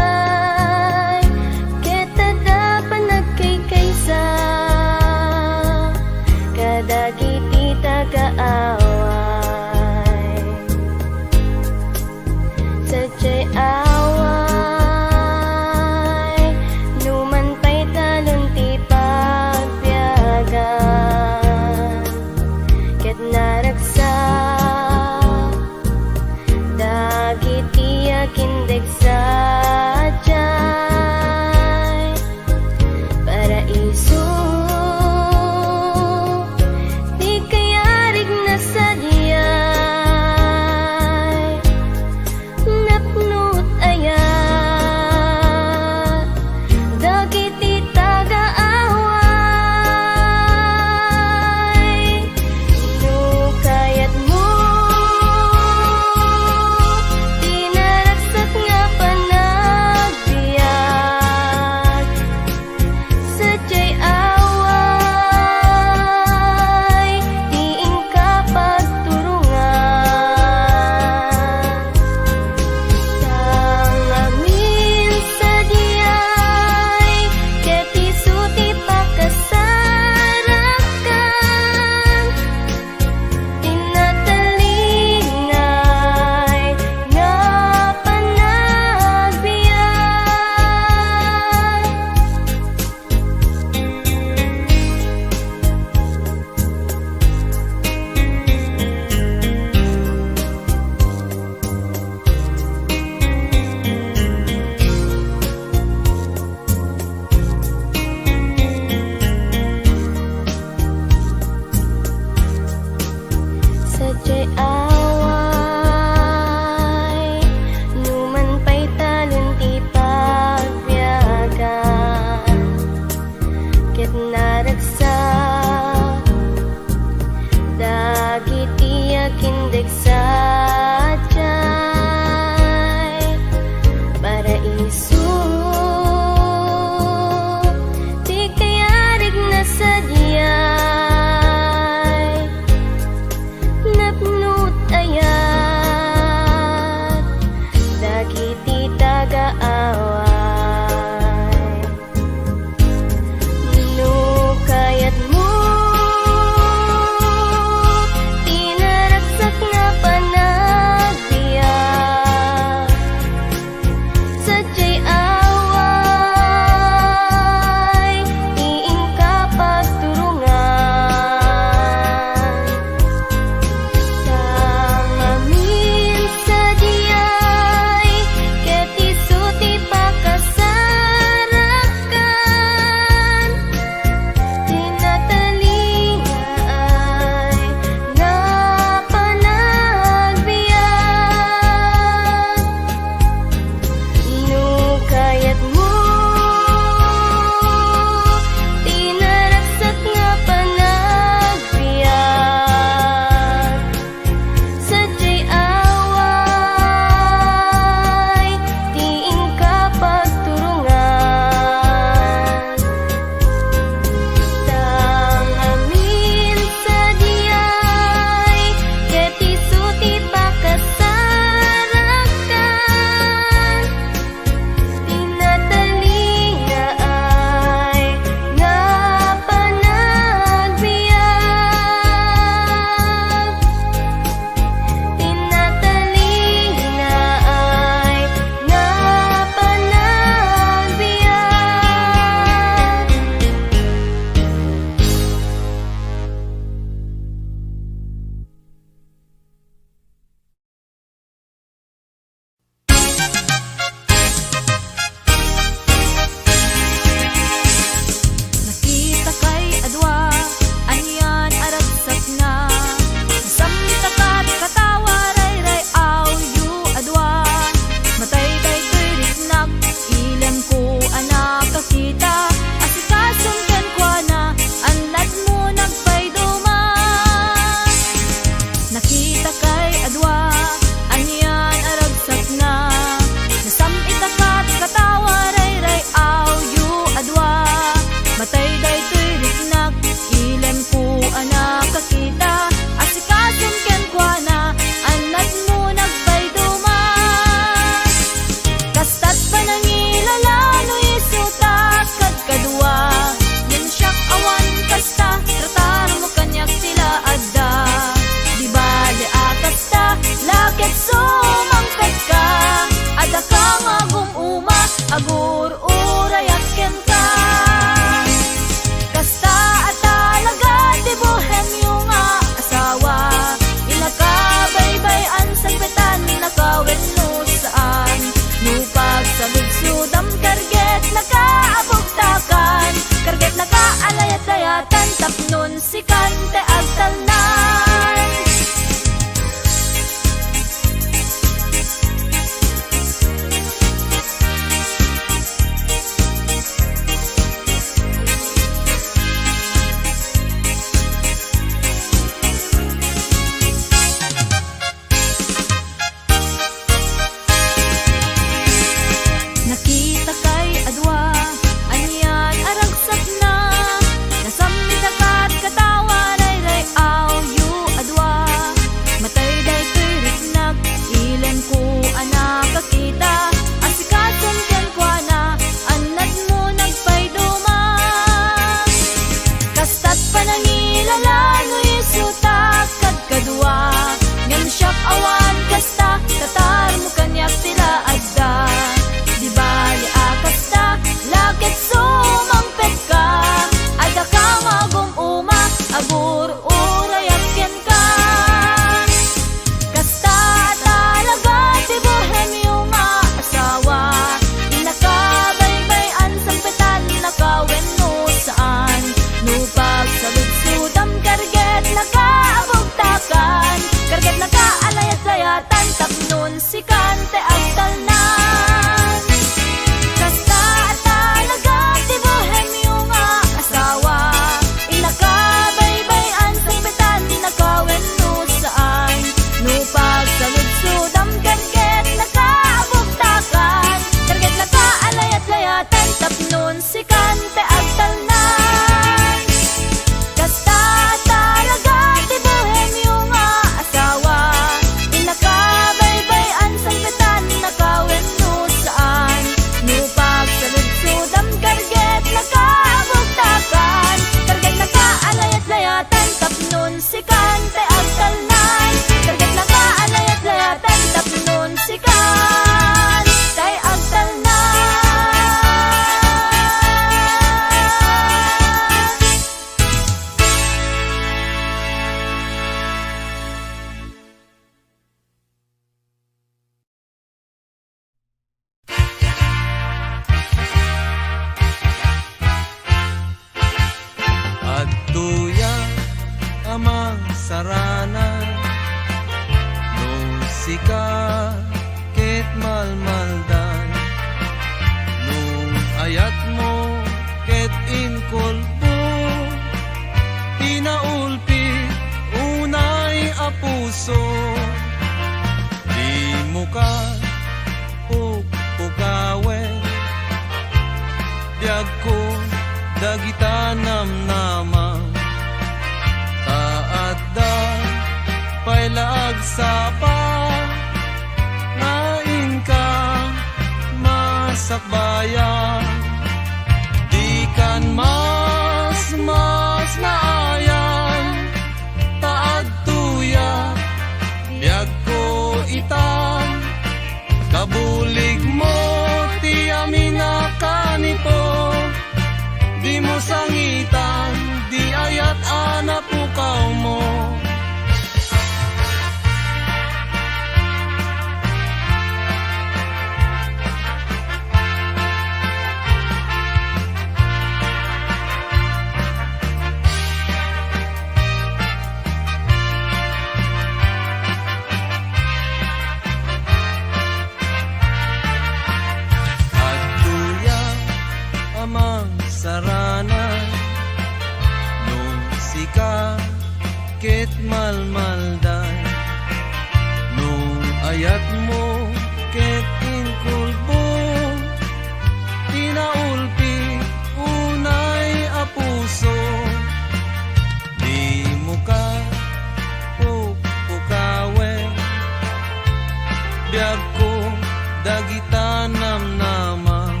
[SPEAKER 1] dagita namnamang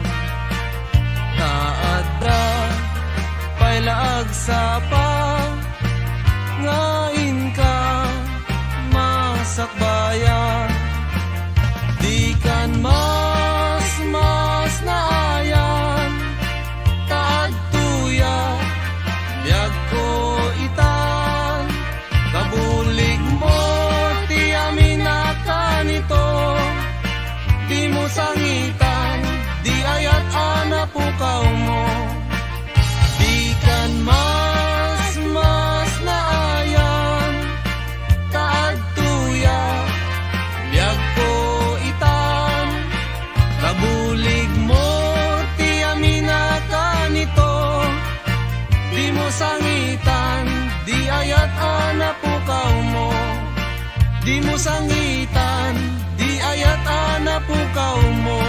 [SPEAKER 1] naadra pailaag sapa ngain ka masakbayan di kan mas naayan taad tuya biag ko itan kabulig mo ti amin nito di mo sangitan di ayat ana pukaw mo di kan mas naayan taad tuya biag ko itan kabulig mo ti amina ka nito di mo sangitan di ayat ana pukaw mo di mo sangitan di ayat ana pukaw mo.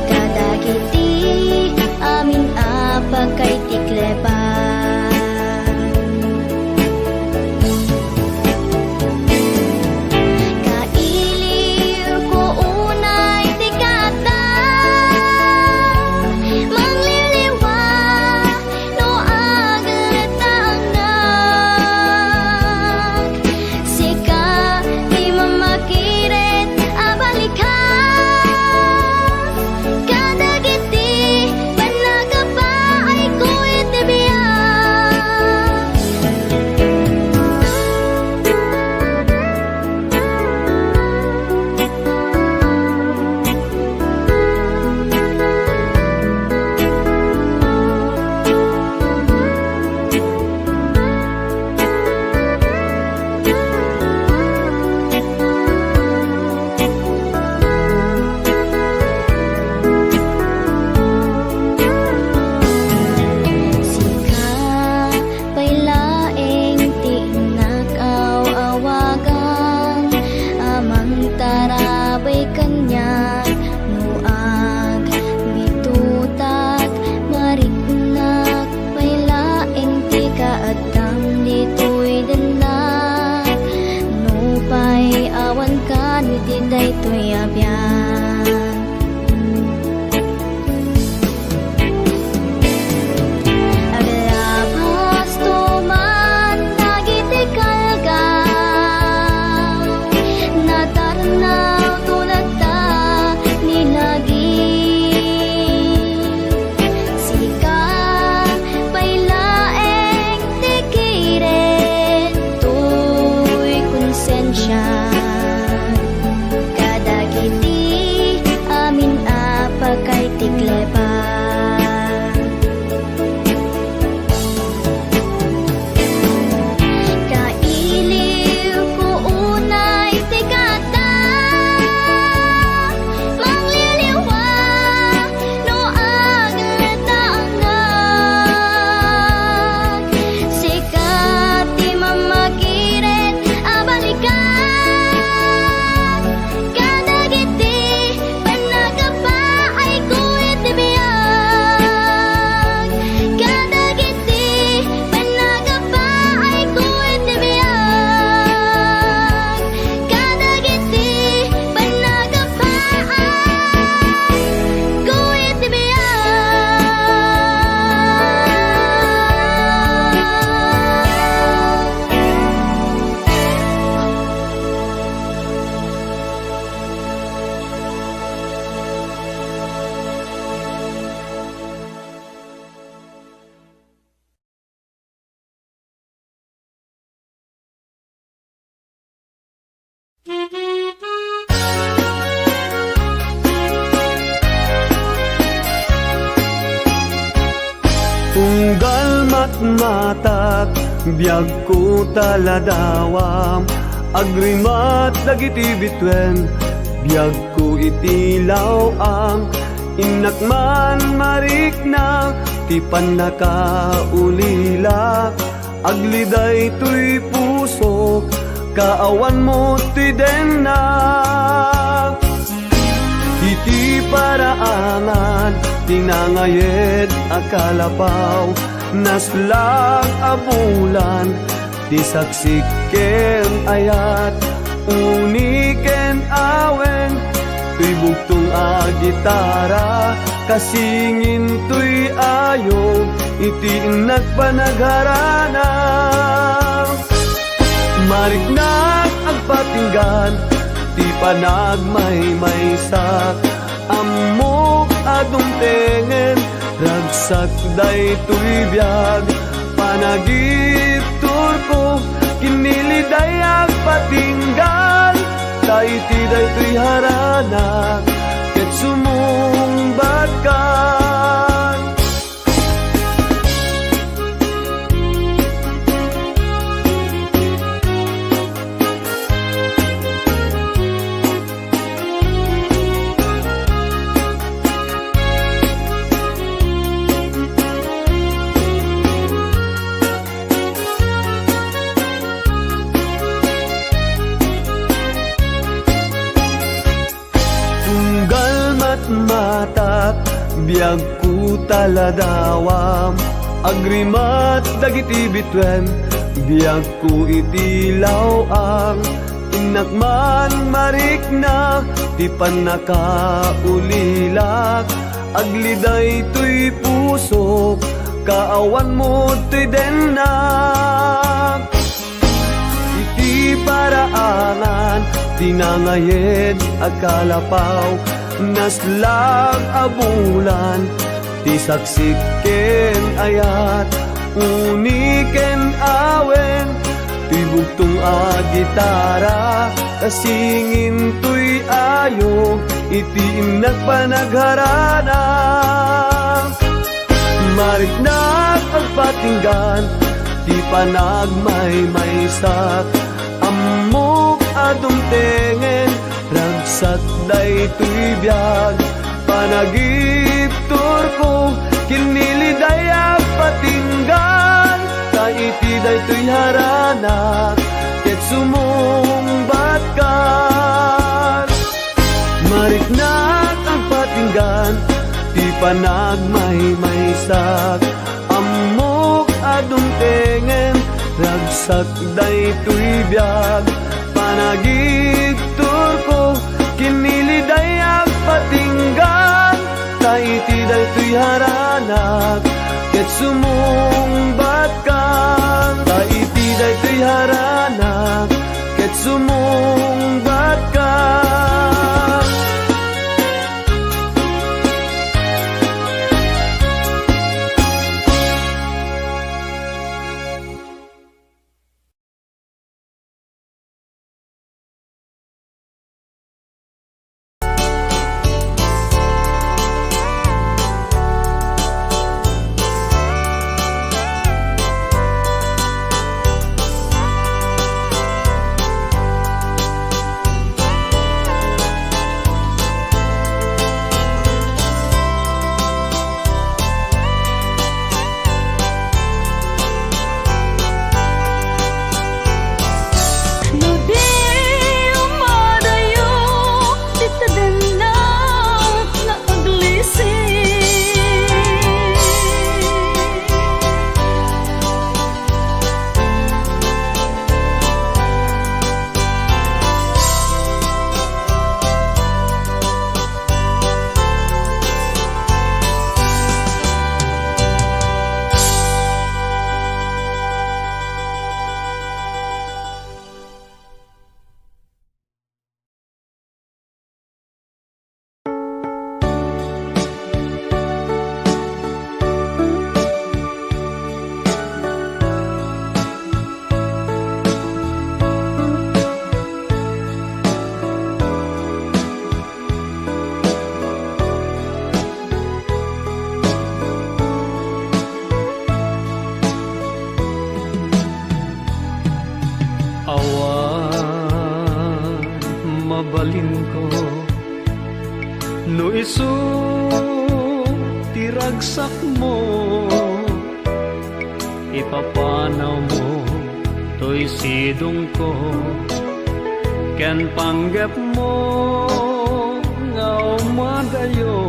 [SPEAKER 3] Kadagiti matak biag ko taladawam agrimat dagiti bitwen biag ko itilaw ang inakman marikna ti panakaulila agliday tuy puso kaawan mo ti denna iti paraangan tinangayed akalapaw naslag abulan ti saksiken ayat uniken awen tuy bugtong a gitara kasingin tuy ayog iti nagpanagharana mariknak agpatinggan ti panagmaymaysak amok adumtengen ragsak daytoy biag panagip turko kiniliday agpatinggan taiti daytoy harana ket sumungbat kan matak biag ku taladawam agrimat dagiti bitwen biag ku itilaw ang inakman marikna ti panakaulilak agliday tuy puso kaawan mo ti dennak iti paraangan tinangayed agkalapaw naslag abulan ti saksiken ayat uniken awen ti bugtong a gitara kasingin tuy ayog iti nagpanagharana mariknak agpatinggan ti panagmaymaysak amok adumtengen ragsak daytoy biag panagip turko kiniliday agpatinggan taiti daytoy harana ket sumungbat kan mariknak agpatinggan ti panagmaymaysak amok adumtengen ragsak daytoy biag panagip turko kiniliday agpatinggan taiti daytoy harana ket sumungbat kan taiti daytoy harana ket sumungbat kan no isu tiragsak mo, ipapanaw mo to'y sidong ko, ken panggap mo nga umadayo.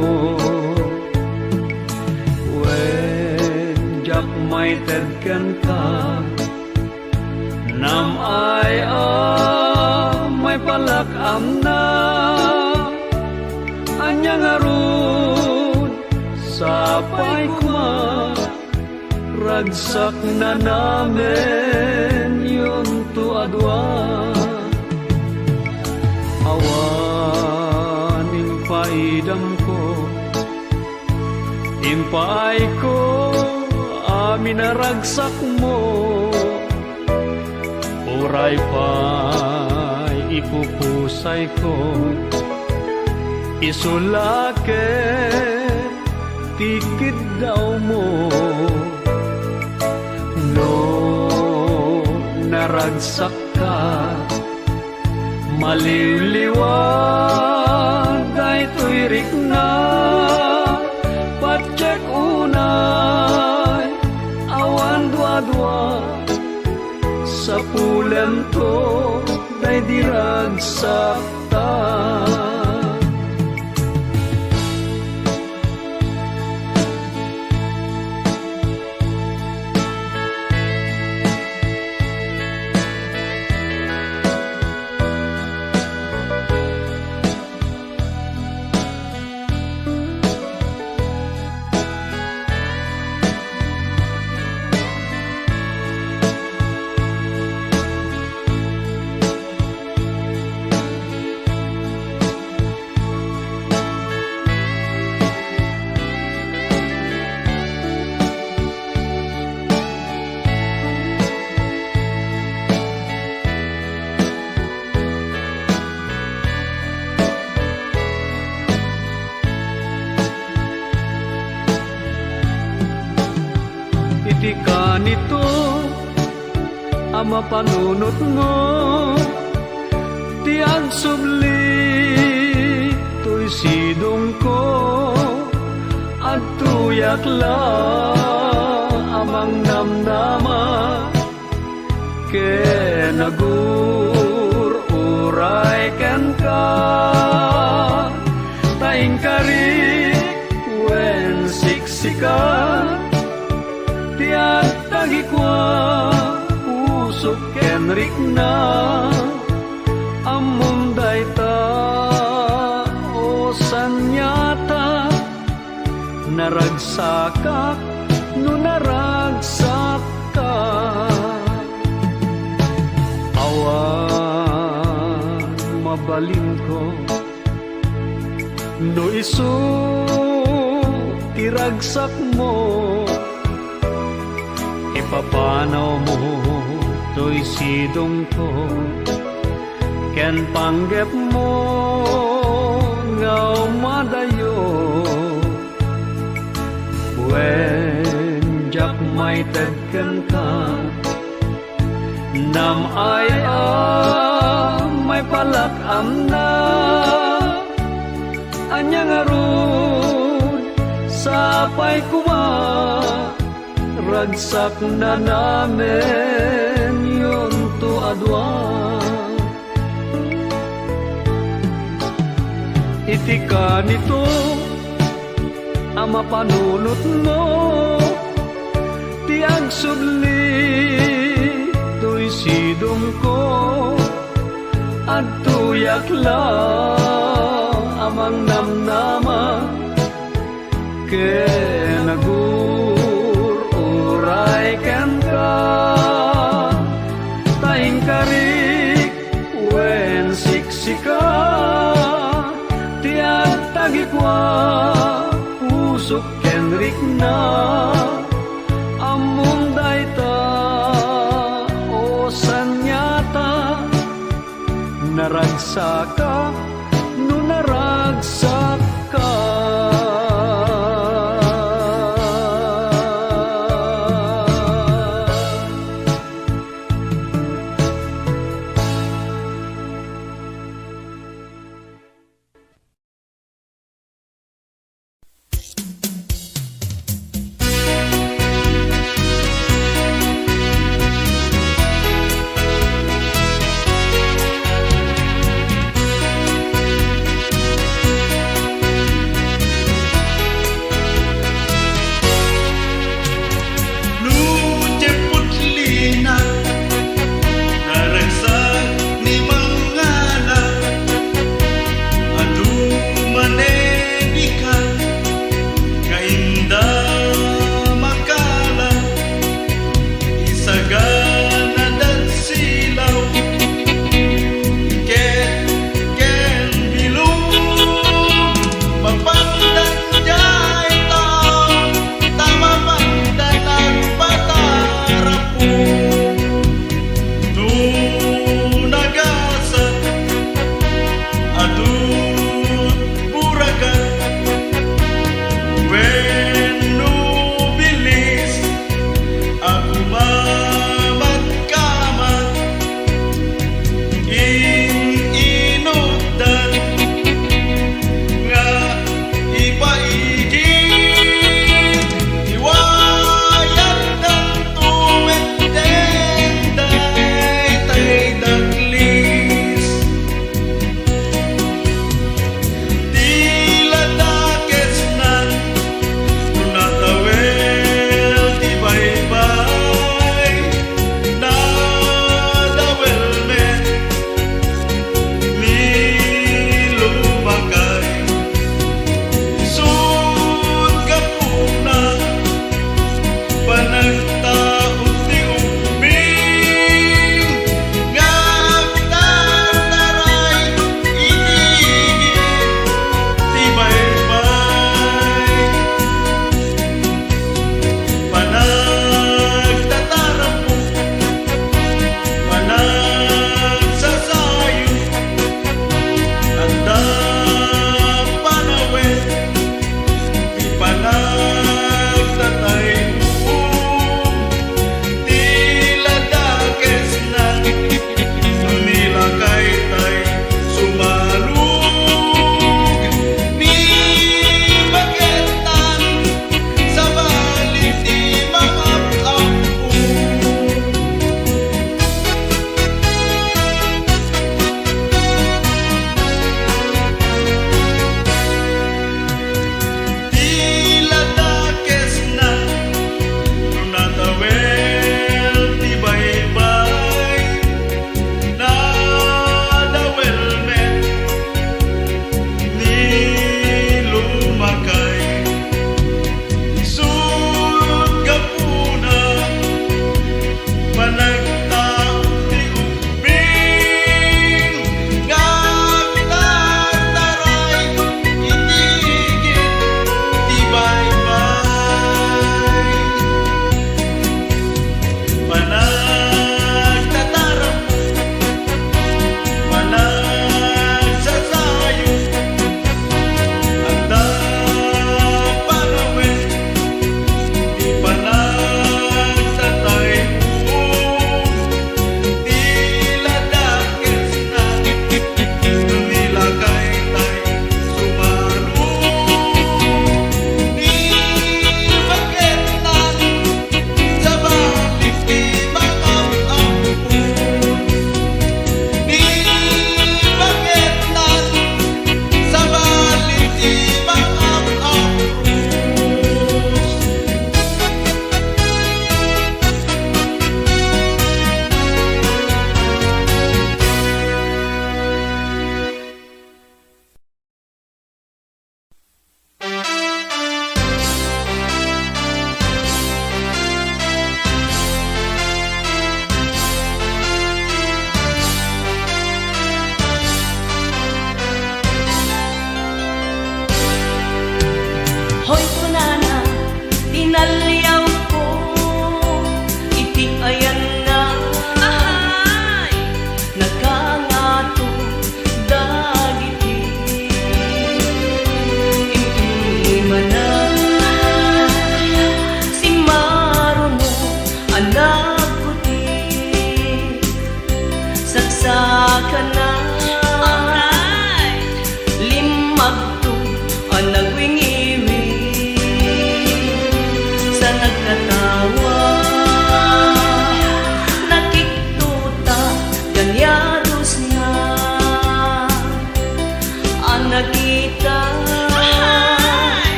[SPEAKER 3] When jak may tedken ka, nam ay may palakam na, anyang arud sapay kuma, ragsak na namin yun tuadwa. Awaning paidam ko, impay ko, amin na ragsak mo, uray pa'y ipupusay ko, isulake tikid daw mo. No naragsak ka, maliliwan day tuirik na, patsek unay awan dua-dua, sa pulen to day diragsak ta. Iti ka nito, ama panunot mo, ti agsubli, to'y sidong ko, at tuyak la, amang namnama, ke nagur-uray ken ka, taing kari, wen siksikan, tiat tagikwa usok kenrik na, among dayta o sanyata, naragsakak no naragsak ka. Awan mabalin ko, no isu tiragsak mo, ipapanaw mo to'y sidong ko, ken panggap mo nga umadayo. When jak may tedken ka, nam ay may palakam na, anyang arud sapay kuma, ragsak na namin yun tuadwa. Iti ka nito, ama panunot mo, ti agsubli, to'y sidong ko, at tuyak la, amang namnama, ke nagur-uray ken ka, taing karik wen siksika, tiag tagikwa usok kenrik na, among dayta o sanyata, naragsaka no naragsak ka.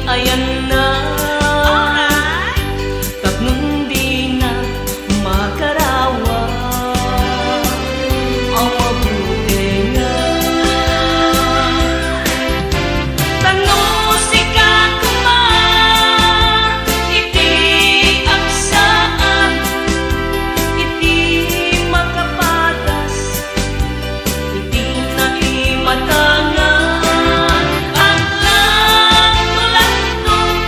[SPEAKER 1] ayan na. Tatlong di na makarawa. Ang mabuti nga tanong ka kuma, iti aksaan, iti makapatas, iti naimatangan. Ang lang tulad nung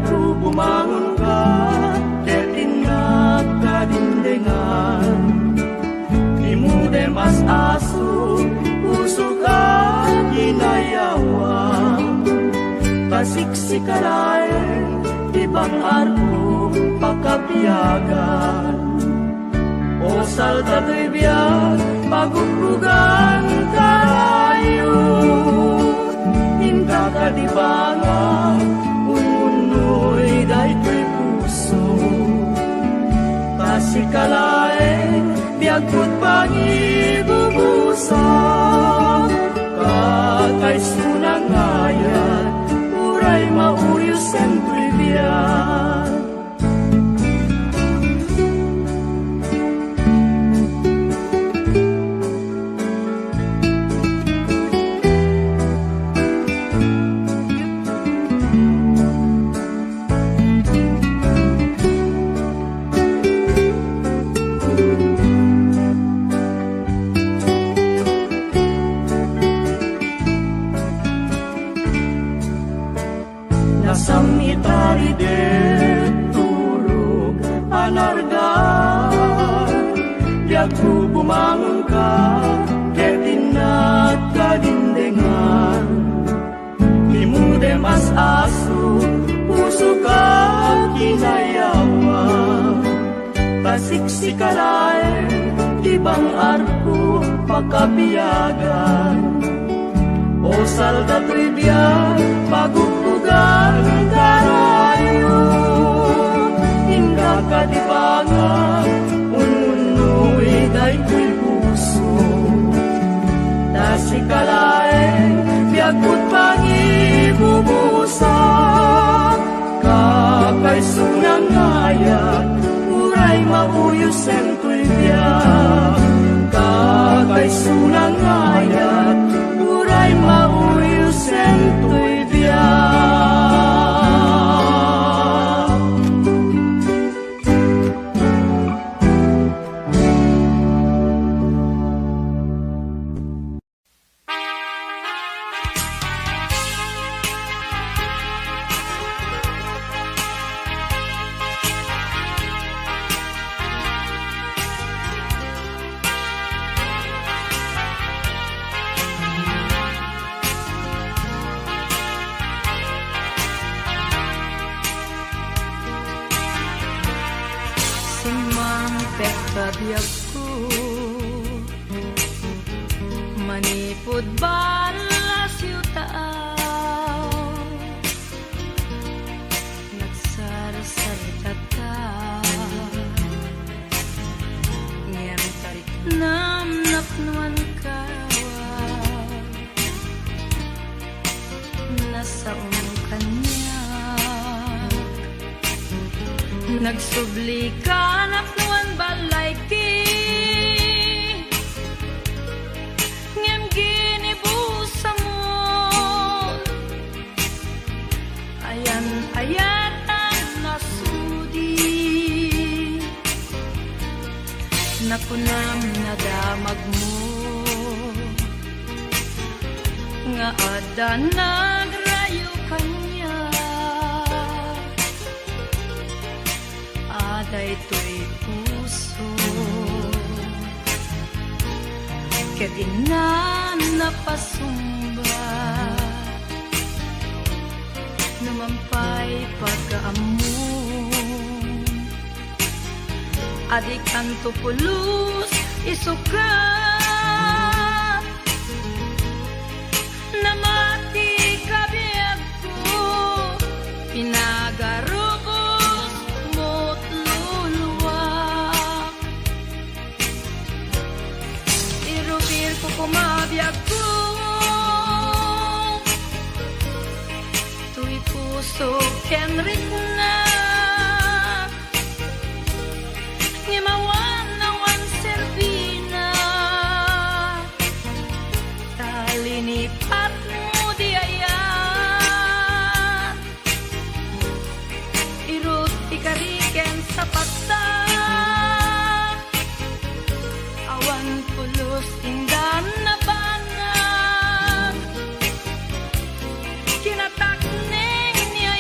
[SPEAKER 1] Biyagko bumangon ka, ketin nagkadindengan. Imude mas aso, puso ka ginayawa. Kasiksikaray, ibang arko pagkapiyagan. O salta to'y biyag, pagugrugan karayo. Hinta ka di ba nga, ununoy dahi ko'y puso. Kasikalain, biyagkot pangibubusa. Kakay sunang ayat, uray mauyos sento'y biyag. Nasamitari de turog anarga. Biyagko bumangon ka, ketin nagkadindengan. Imude mas aso, puso ka kinayawa. Kasiksikalay, ibang arko pagkapiyagan. O salda trivia, pagugrugan karayo. Hingga kadibangan, ununoy dahi ko'y puso. Dasikalain, biyagkot pangibubusa. Kakay sunang ayat, uray mauyos sento'y biyag. Kakay sunang ayat, uray mauyos sento'y biyag.
[SPEAKER 2] Biyag ko manipod balas yutaaw nagsarsalita ta ngem tarik nam napnuan kawa nasa kanya nagsubli ka napnuan balay nakunam nadamag mo nga ada nagrayo kanya aday to'y puso kadinan napasumba numampay pagkaamu adik kanto pulus isuka namati kabiyag ko pinagarubos mo't luluwa irupir ko kumabiyag ko tuy puso Henrik na
[SPEAKER 4] Kinatak ning niya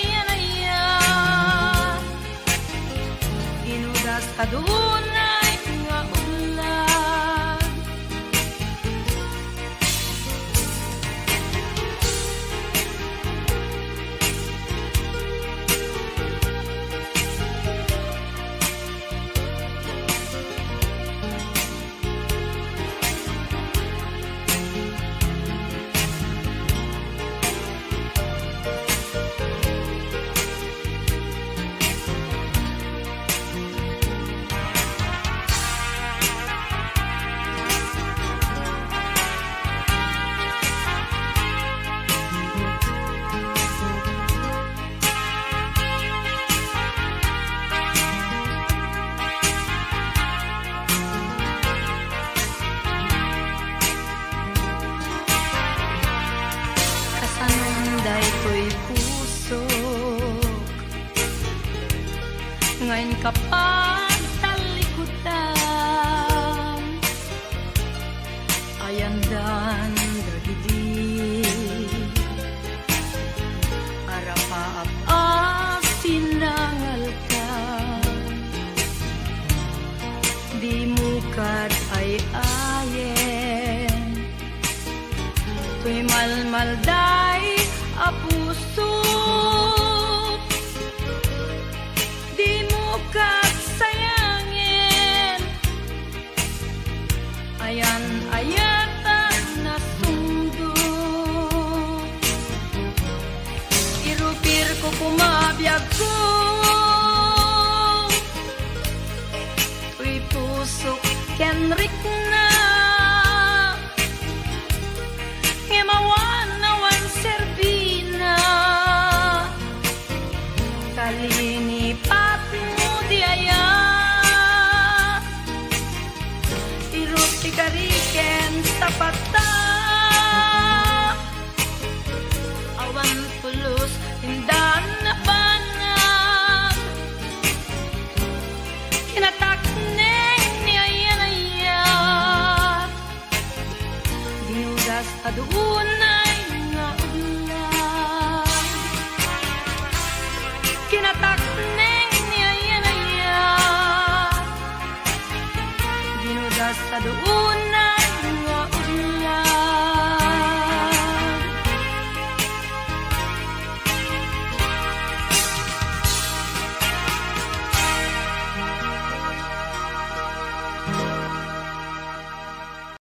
[SPEAKER 2] di mukat ay ayen. Tuy malmalday a puso, di mukat sayangin. Ayan-ayatan na sundo, irupir ko kumabiyag ko. Tuy pusok kenrik na, ngemawan-awan serbina. Kalinipat mo di aya, irup ikariken sa pata. Awan tuloy